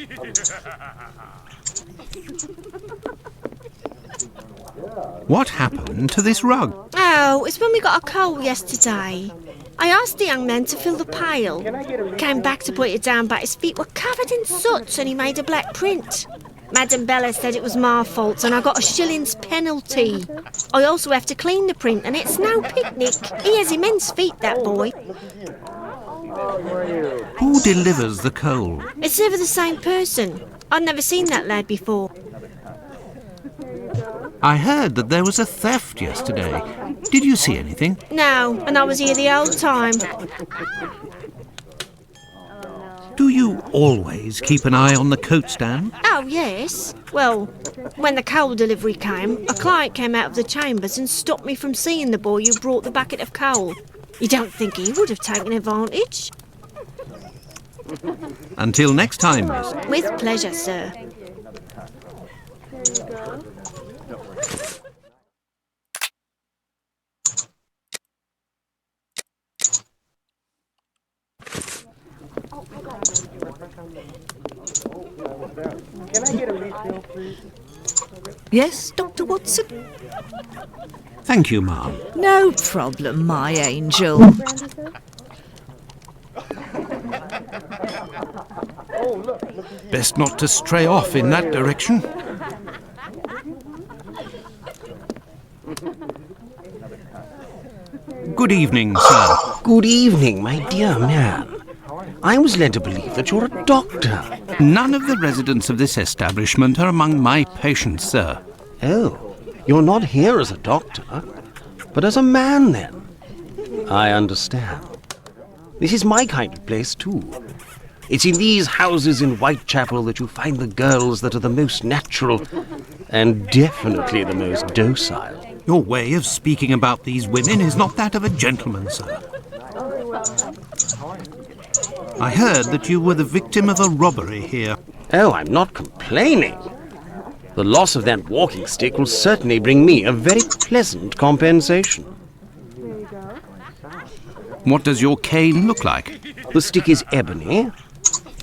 What happened to this rug? Oh, it's when we got a coal yesterday. I asked the young man to fill the pail. Came back to put it down, but his feet were covered in soot and he made a black print. Madam Bella said it was my fault and I got a shilling's penalty. I also have to clean the print and it's no picnic. He has immense feet, that boy. Who delivers the coal? It's never the same person. I'd never seen that lad before. I heard that there was a theft yesterday. Did you see anything? No, and I was here the whole time. Do you always keep an eye on the coat stand? Oh, yes. Well, when the coal delivery came, a client came out of the chambers and stopped me from seeing the boy who brought the bucket of coal. You don't think he would have taken advantage? Until next time, miss. With pleasure, sir. Yes, Dr. Watson? Thank you, ma'am. No problem, my angel. Best not to stray off in that direction. Good evening, sir. Good evening, my dear man. I was led to believe that you're a doctor. None of the residents of this establishment are among my patients, sir. Oh, you're not here as a doctor, but as a man, then. I understand. This is my kind of place, too. It's in these houses in Whitechapel that you find the girls that are the most natural and definitely the most docile. Your way of speaking about these women is not that of a gentleman, sir. I heard that you were the victim of a robbery here. Oh, I'm not complaining. The loss of that walking stick will certainly bring me a very pleasant compensation. What does your cane look like? The stick is ebony,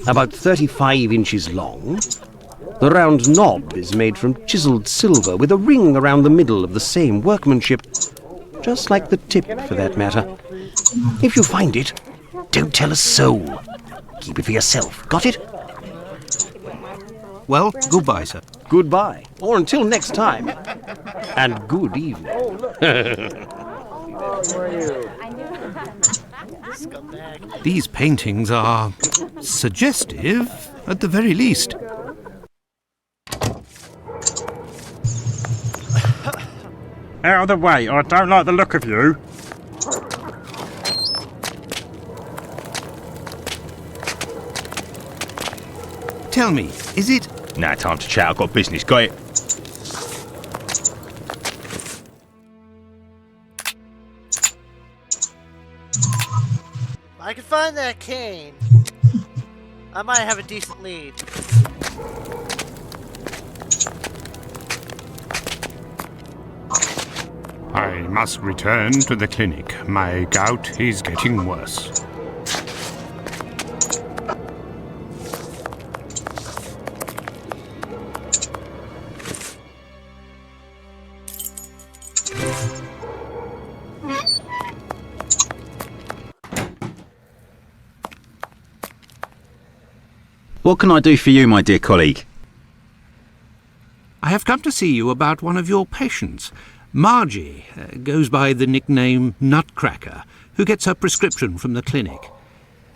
about 35 inches long. The round knob is made from chiseled silver with a ring around the middle of the same workmanship, just like the tip for that matter. If you find it, don't tell a soul. Keep it for yourself. Got it? Well, goodbye, sir. Goodbye. Or until next time. And good evening. These paintings are suggestive, at the very least. Out of the way, I don't like the look of you. Tell me, is it... Now time to chat, I've got business, got it? I can find that cane. I might have a decent lead. I must return to the clinic. My gout is getting worse. What can I do for you, my dear colleague? I have come to see you about one of your patients. Margie goes by the nickname Nutcracker, who gets her prescription from the clinic.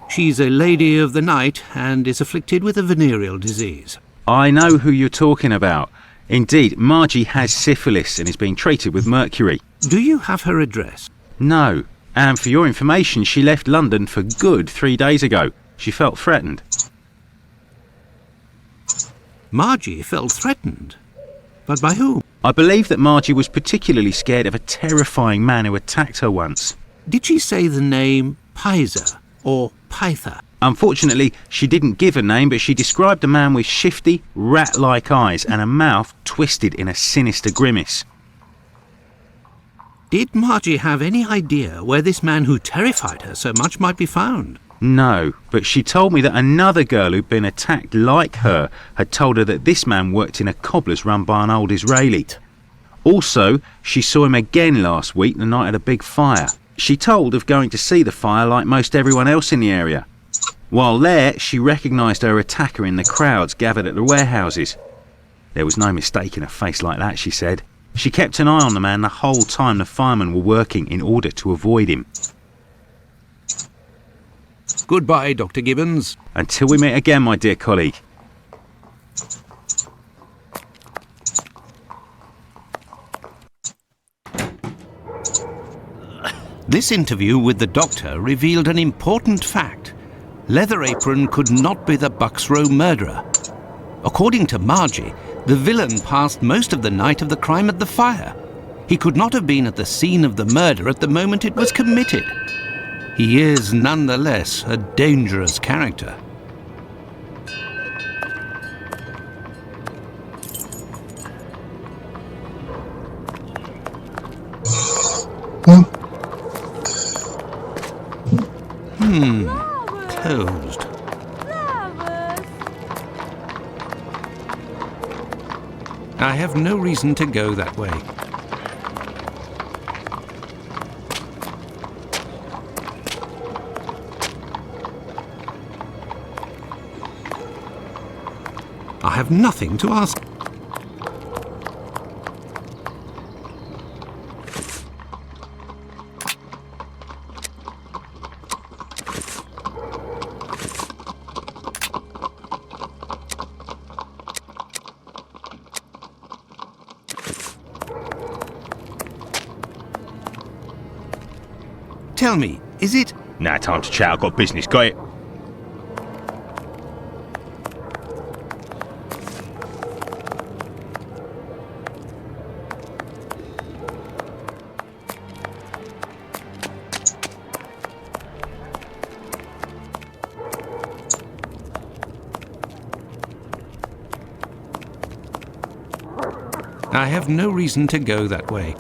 She's a lady of the night and is afflicted with a venereal disease. I know who you're talking about. Indeed, Margie has syphilis and is being treated with mercury. Do you have her address? No. And for your information, she left London for good 3 days ago. She felt threatened. Margie felt threatened? But by whom? I believe that Margie was particularly scared of a terrifying man who attacked her once. Did she say the name Pizer or Pyther? Unfortunately, she didn't give a name, but she described a man with shifty, rat-like eyes and a mouth twisted in a sinister grimace. Did Margie have any idea where this man who terrified her so much might be found? No, but she told me that another girl who'd been attacked like her had told her that this man worked in a cobbler's run by an old Israeli. Also, she saw him again last week, the night of the big fire. She told of going to see the fire like most everyone else in the area. While there, she recognised her attacker in the crowds gathered at the warehouses. There was no mistaking a face like that, she said. She kept an eye on the man the whole time the firemen were working in order to avoid him. Goodbye, Dr. Gibbons. Until we meet again, my dear colleague. This interview with the doctor revealed an important fact. Leather Apron could not be the Bucks Row murderer. According to Margie, the villain passed most of the night of the crime at the fire. He could not have been at the scene of the murder at the moment it was committed. He is nonetheless a dangerous character. Closed. I have no reason to go that way. I have nothing to ask. Tell me, is it... Nah, time to chat. I've got business. Got it? I have no reason to go that way.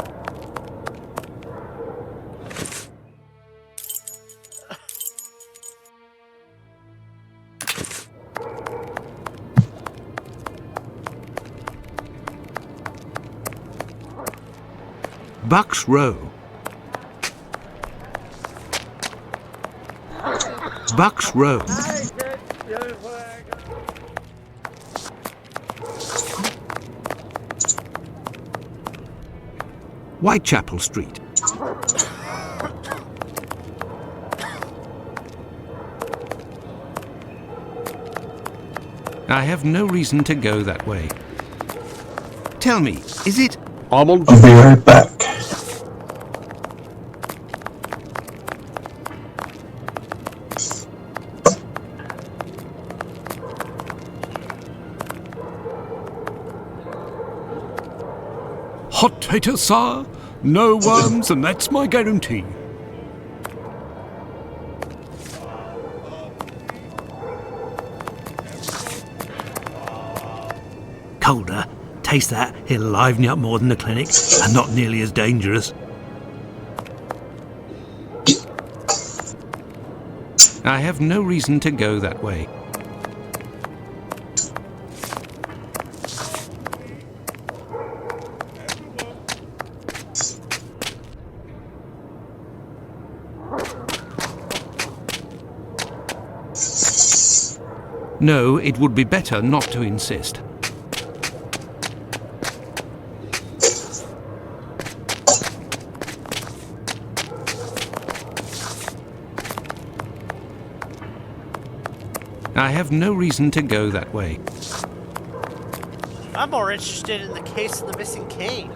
Bucks Row. Bucks Row. Whitechapel Street. I have no reason to go that way. Tell me, is it... I'll be right back. Hot tater, sir. No worms, and that's my guarantee. beholder. Taste that, it'll liven you up more than the clinic, and not nearly as dangerous. I have no reason to go that way. No, it would be better not to insist. I have no reason to go that way. I'm more interested in the case of the missing cane.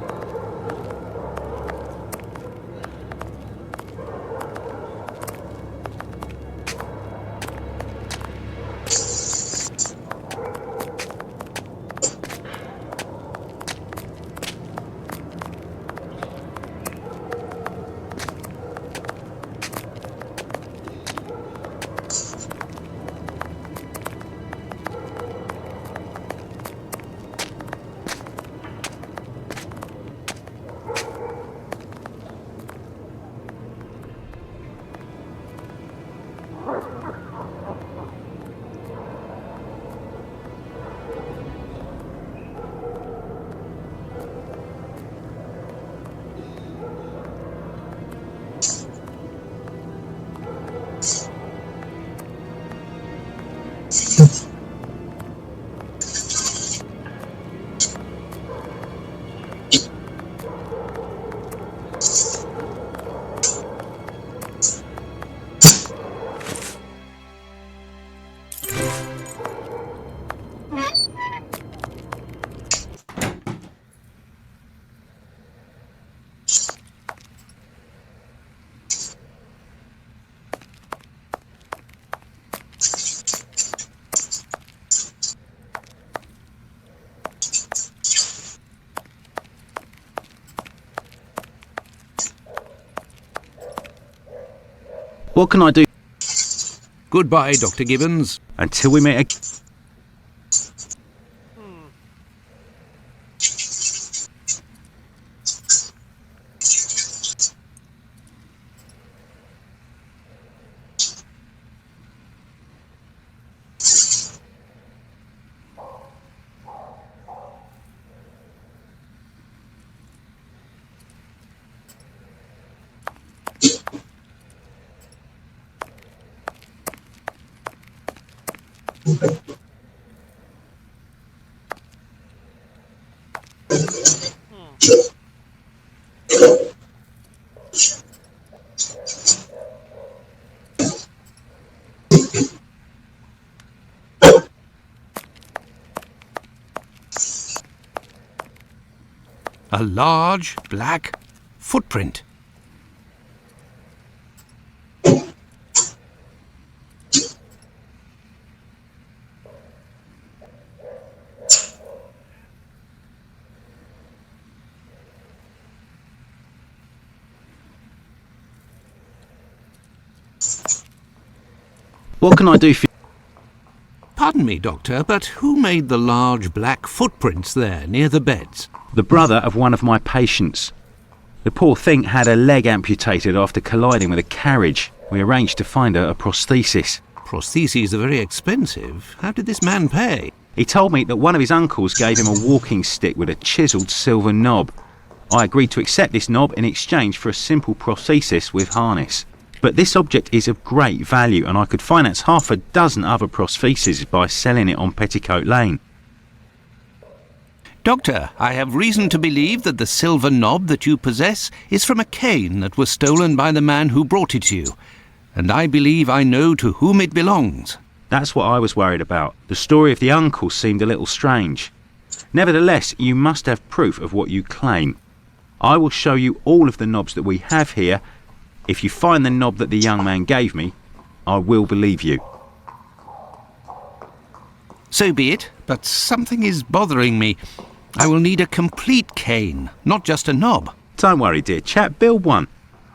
What can I do? Goodbye, Dr. Gibbons. Until we meet again. A large black footprint. What can I do for you? Pardon me, Doctor, but who made the large black footprints there near the beds? The brother of one of my patients. The poor thing had a leg amputated after colliding with a carriage. We arranged to find her a prosthesis. Prostheses are very expensive. How did this man pay? He told me that one of his uncles gave him a walking stick with a chiselled silver knob. I agreed to accept this knob in exchange for a simple prosthesis with harness. But this object is of great value, and I could finance half a dozen other prostheses by selling it on Petticoat Lane. Doctor, I have reason to believe that the silver knob that you possess is from a cane that was stolen by the man who brought it to you, and I believe I know to whom it belongs. That's what I was worried about. The story of the uncle seemed a little strange. Nevertheless, you must have proof of what you claim. I will show you all of the knobs that we have here. If you find the knob that the young man gave me, I will believe you. So be it, but something is bothering me. I will need a complete cane, not just a knob. Don't worry, dear chap, build one.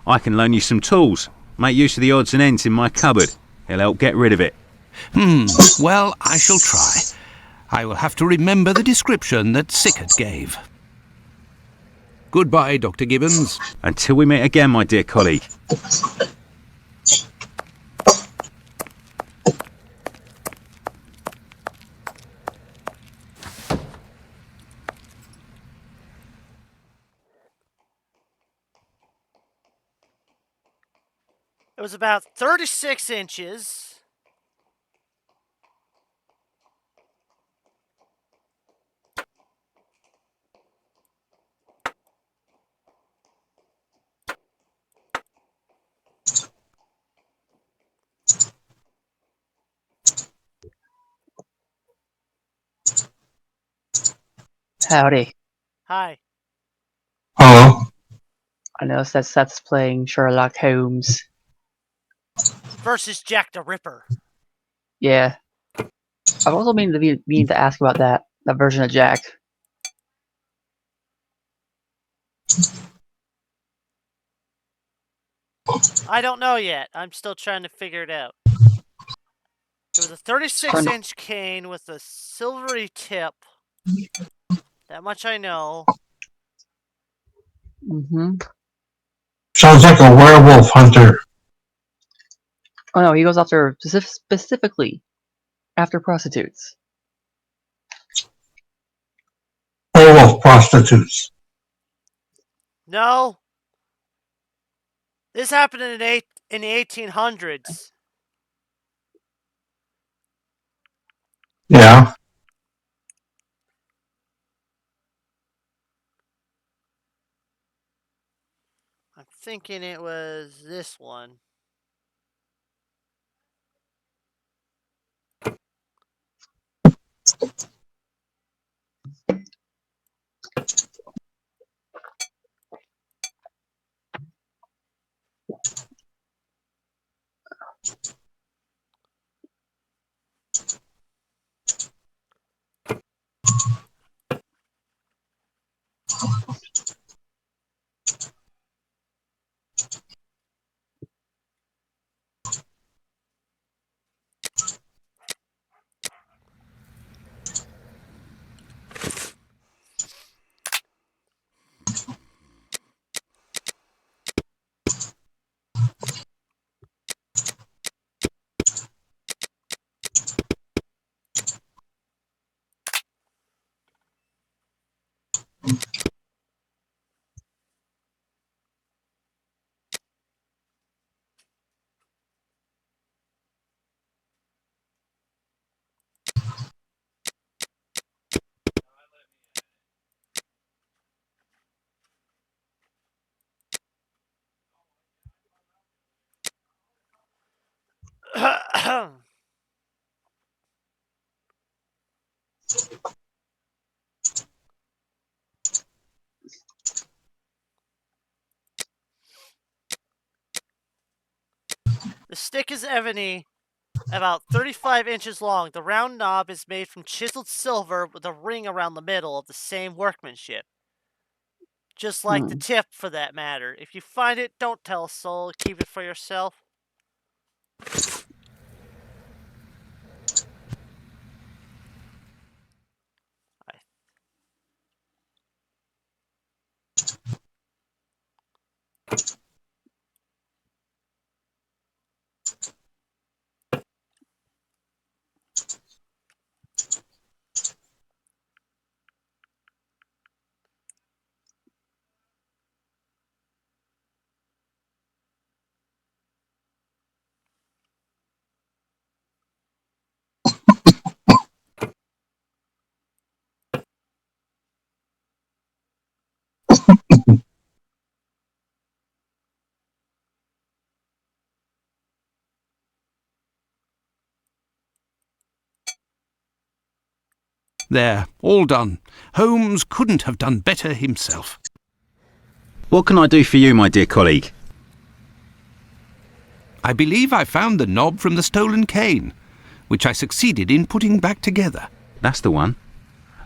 I can loan you some tools. Make use of the odds and ends in my cupboard. It'll help get rid of it. Well, I shall try. I will have to remember the description that Sickert gave. Goodbye, Dr. Gibbons. Until we meet again, my dear colleague. It was about 36 inches. Howdy. Hi. Hello. I noticed that Seth's playing Sherlock Holmes. Versus Jack the Ripper. Yeah. I've also meaning to ask about that version of Jack. I don't know yet. I'm still trying to figure it out. It was a 36-inch cane with a silvery tip. That much I know. Mm-hmm. Sounds like a werewolf hunter. Oh no, he goes after specifically after prostitutes. Werewolf prostitutes. No. This happened in the 1800s. Yeah. I'm thinking it was this one. The stick is ebony, about 35 inches long. The round knob is made from chiseled silver with a ring around the middle of the same workmanship. Just like the tip, for that matter. If you find it, don't tell a soul. Keep it for yourself. There, all done. Holmes couldn't have done better himself. What can I do for you, my dear colleague? I believe I found the knob from the stolen cane, which I succeeded in putting back together. That's the one.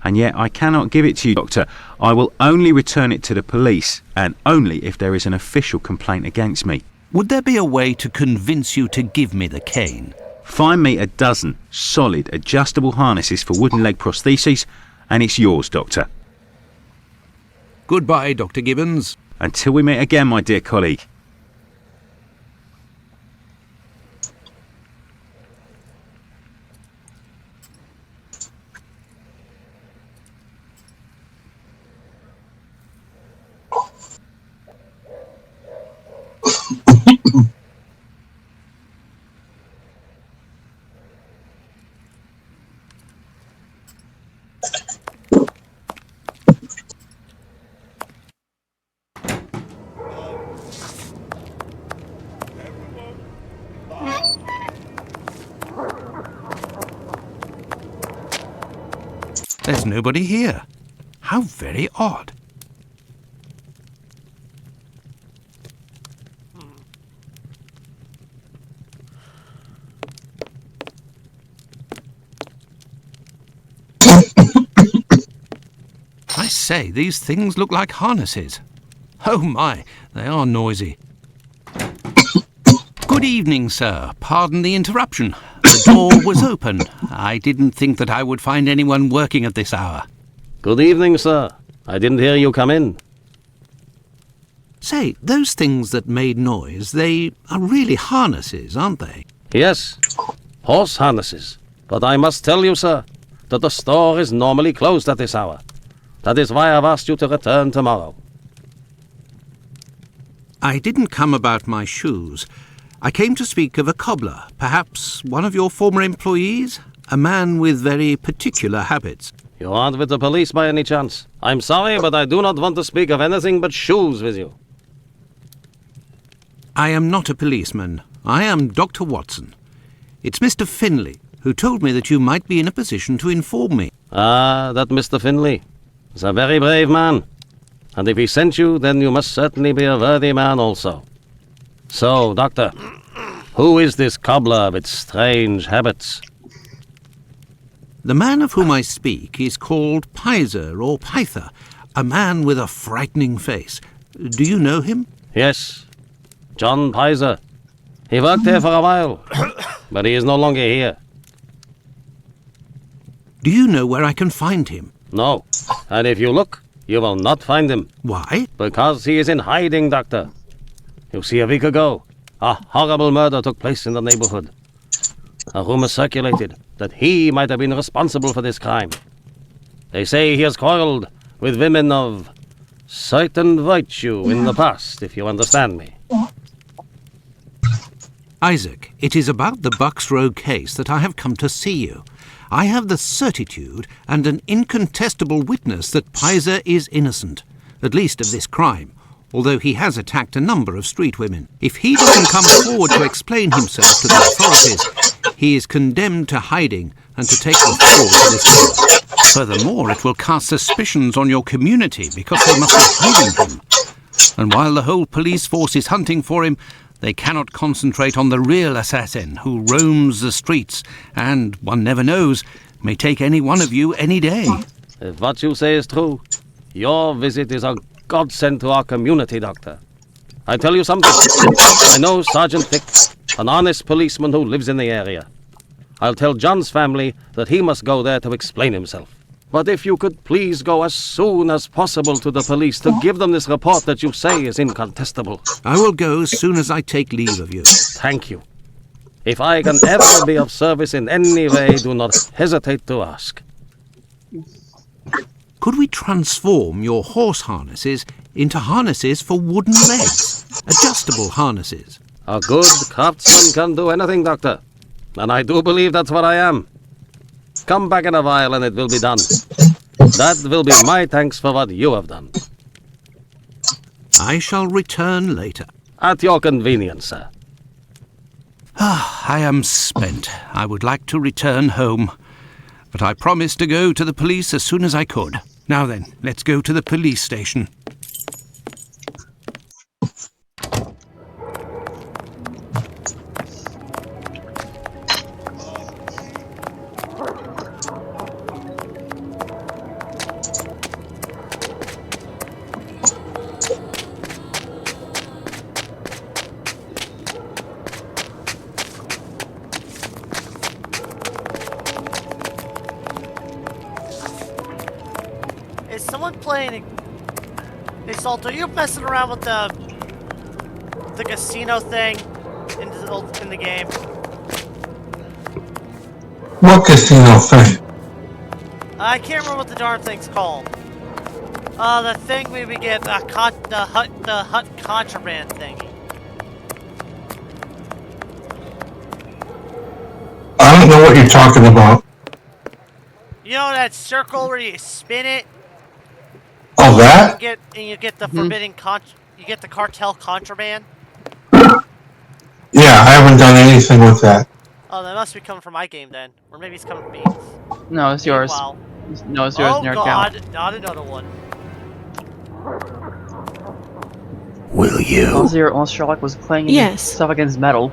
And yet I cannot give it to you, Doctor. I will only return it to the police, and only if there is an official complaint against me. Would there be a way to convince you to give me the cane? Find me a dozen solid adjustable harnesses for wooden leg prostheses, and it's yours, Doctor. Goodbye, Dr. Gibbons. Until we meet again, my dear colleague. There's nobody here. How very odd. I say, these things look like harnesses. Oh my, they are noisy. Good evening, sir. Pardon the interruption. The door was open. I didn't think that I would find anyone working at this hour. Good evening, sir. I didn't hear you come in. Say, those things that made noise, they are really harnesses, aren't they? Yes, horse harnesses. But I must tell you, sir, that the store is normally closed at this hour. That is why I've asked you to return tomorrow. I didn't come about my shoes. I came to speak of a cobbler, perhaps one of your former employees? A man with very particular habits. You aren't with the police by any chance? I'm sorry, but I do not want to speak of anything but shoes with you. I am not a policeman. I am Dr. Watson. It's Mr. Finlay, who told me that you might be in a position to inform me. Ah, that Mr. Finlay is a very brave man. And if he sent you, then you must certainly be a worthy man also. So, Doctor, who is this cobbler with strange habits? The man of whom I speak is called Pizer or Pyther, a man with a frightening face. Do you know him? Yes, John Pizer. He worked here for a while, but he is no longer here. Do you know where I can find him? No, and if you look, you will not find him. Why? Because he is in hiding, Doctor. You see, a week ago, a horrible murder took place in the neighborhood. A rumor circulated that he might have been responsible for this crime. They say he has quarreled with women of certain virtue in the past, if you understand me. Isaac, it is about the Bucks Road case that I have come to see you. I have the certitude and an incontestable witness that Pizer is innocent, at least of this crime, although he has attacked a number of street women. If he doesn't come forward to explain himself to the authorities, he is condemned to hiding and to take the fall for this case. Furthermore, it will cast suspicions on your community because they must be hiding him. And while the whole police force is hunting for him, they cannot concentrate on the real assassin who roams the streets and, one never knows, may take any one of you any day. If what you say is true, your visit is a godsend to our community, Doctor. I tell you something. I know Sergeant Dick, an honest policeman who lives in the area. I'll tell John's family that he must go there to explain himself. But if you could please go as soon as possible to the police to give them this report that you say is incontestable. I will go as soon as I take leave of you. Thank you. If I can ever be of service in any way, do not hesitate to ask. Could we transform your horse harnesses into harnesses for wooden legs? Adjustable harnesses? A good craftsman can do anything, Doctor. And I do believe that's what I am. Come back in a while and it will be done. That will be my thanks for what you have done. I shall return later. At your convenience, sir. I am spent. I would like to return home. But I promised to go to the police as soon as I could. Now then, let's go to the police station. someone playing? Hey, Salt, are you messing around with the casino thing in the game? What casino thing? I can't remember what the darn thing's called. The thing where we get the hut contraband thingy. I don't know what you're talking about. You know that circle where you spin it? Oh, that? You get the forbidden you get the cartel contraband? Yeah, I haven't done anything with that. Oh, that must be coming from my game then. Or maybe it's coming from Beans. No, it's yours. Wow. No, it's yours in your God, account. not another one. Will you? Unless Sherlock was playing stuff against metal.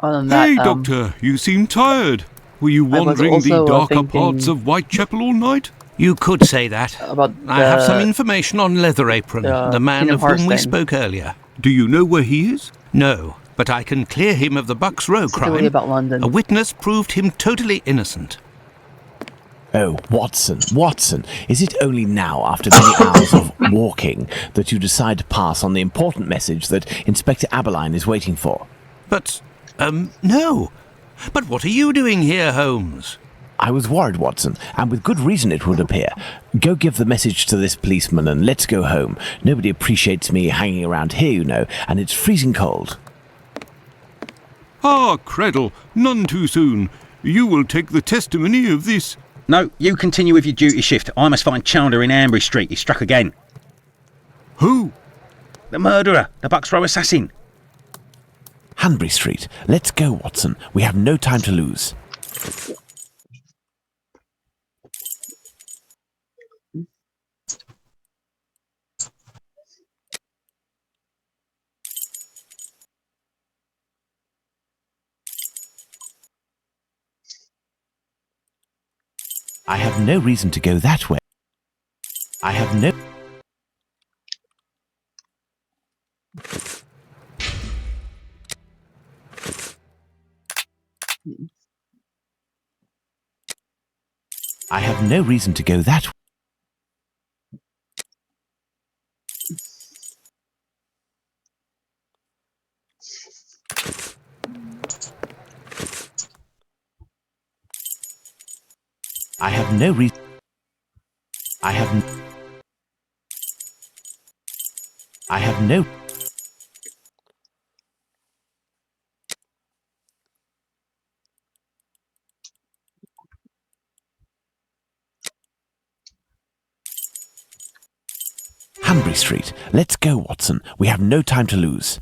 Other than that, Hey, Doctor, you seem tired. Were you wandering also, the darker thinking parts of Whitechapel all night? You could say that. about I have some information on Leatherapron, the man Kingdom of Hearts whom we thing. spoke earlier. Do you know where he is? No, but I can clear him of the Bucks Row Specifically crime. about London. A witness proved him totally innocent. Oh, Watson, is it only now, after many hours of walking, that you decide to pass on the important message that Inspector Aberline is waiting for? But, no. But what are you doing here, Holmes? I was worried, Watson, and with good reason it would appear. Go give the message to this policeman and let's go home. Nobody appreciates me hanging around here, you know, and it's freezing cold. Ah, Creddle, none too soon. You will take the testimony of this. No, you continue with your duty shift. I must find Chandler in Ambury Street. He's struck again. Who? The murderer, the Bucks Row assassin. Hanbury Street. Let's go, Watson. We have no time to lose. I have no reason to go that way. I have no... I have no reason to go that way. I have no reason... I have no... Hanbury Street. Let's go, Watson. We have no time to lose.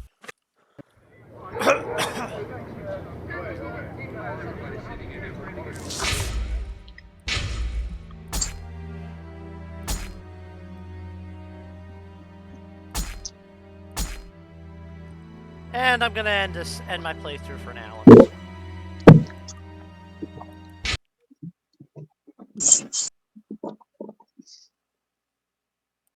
And I'm gonna end my playthrough for now.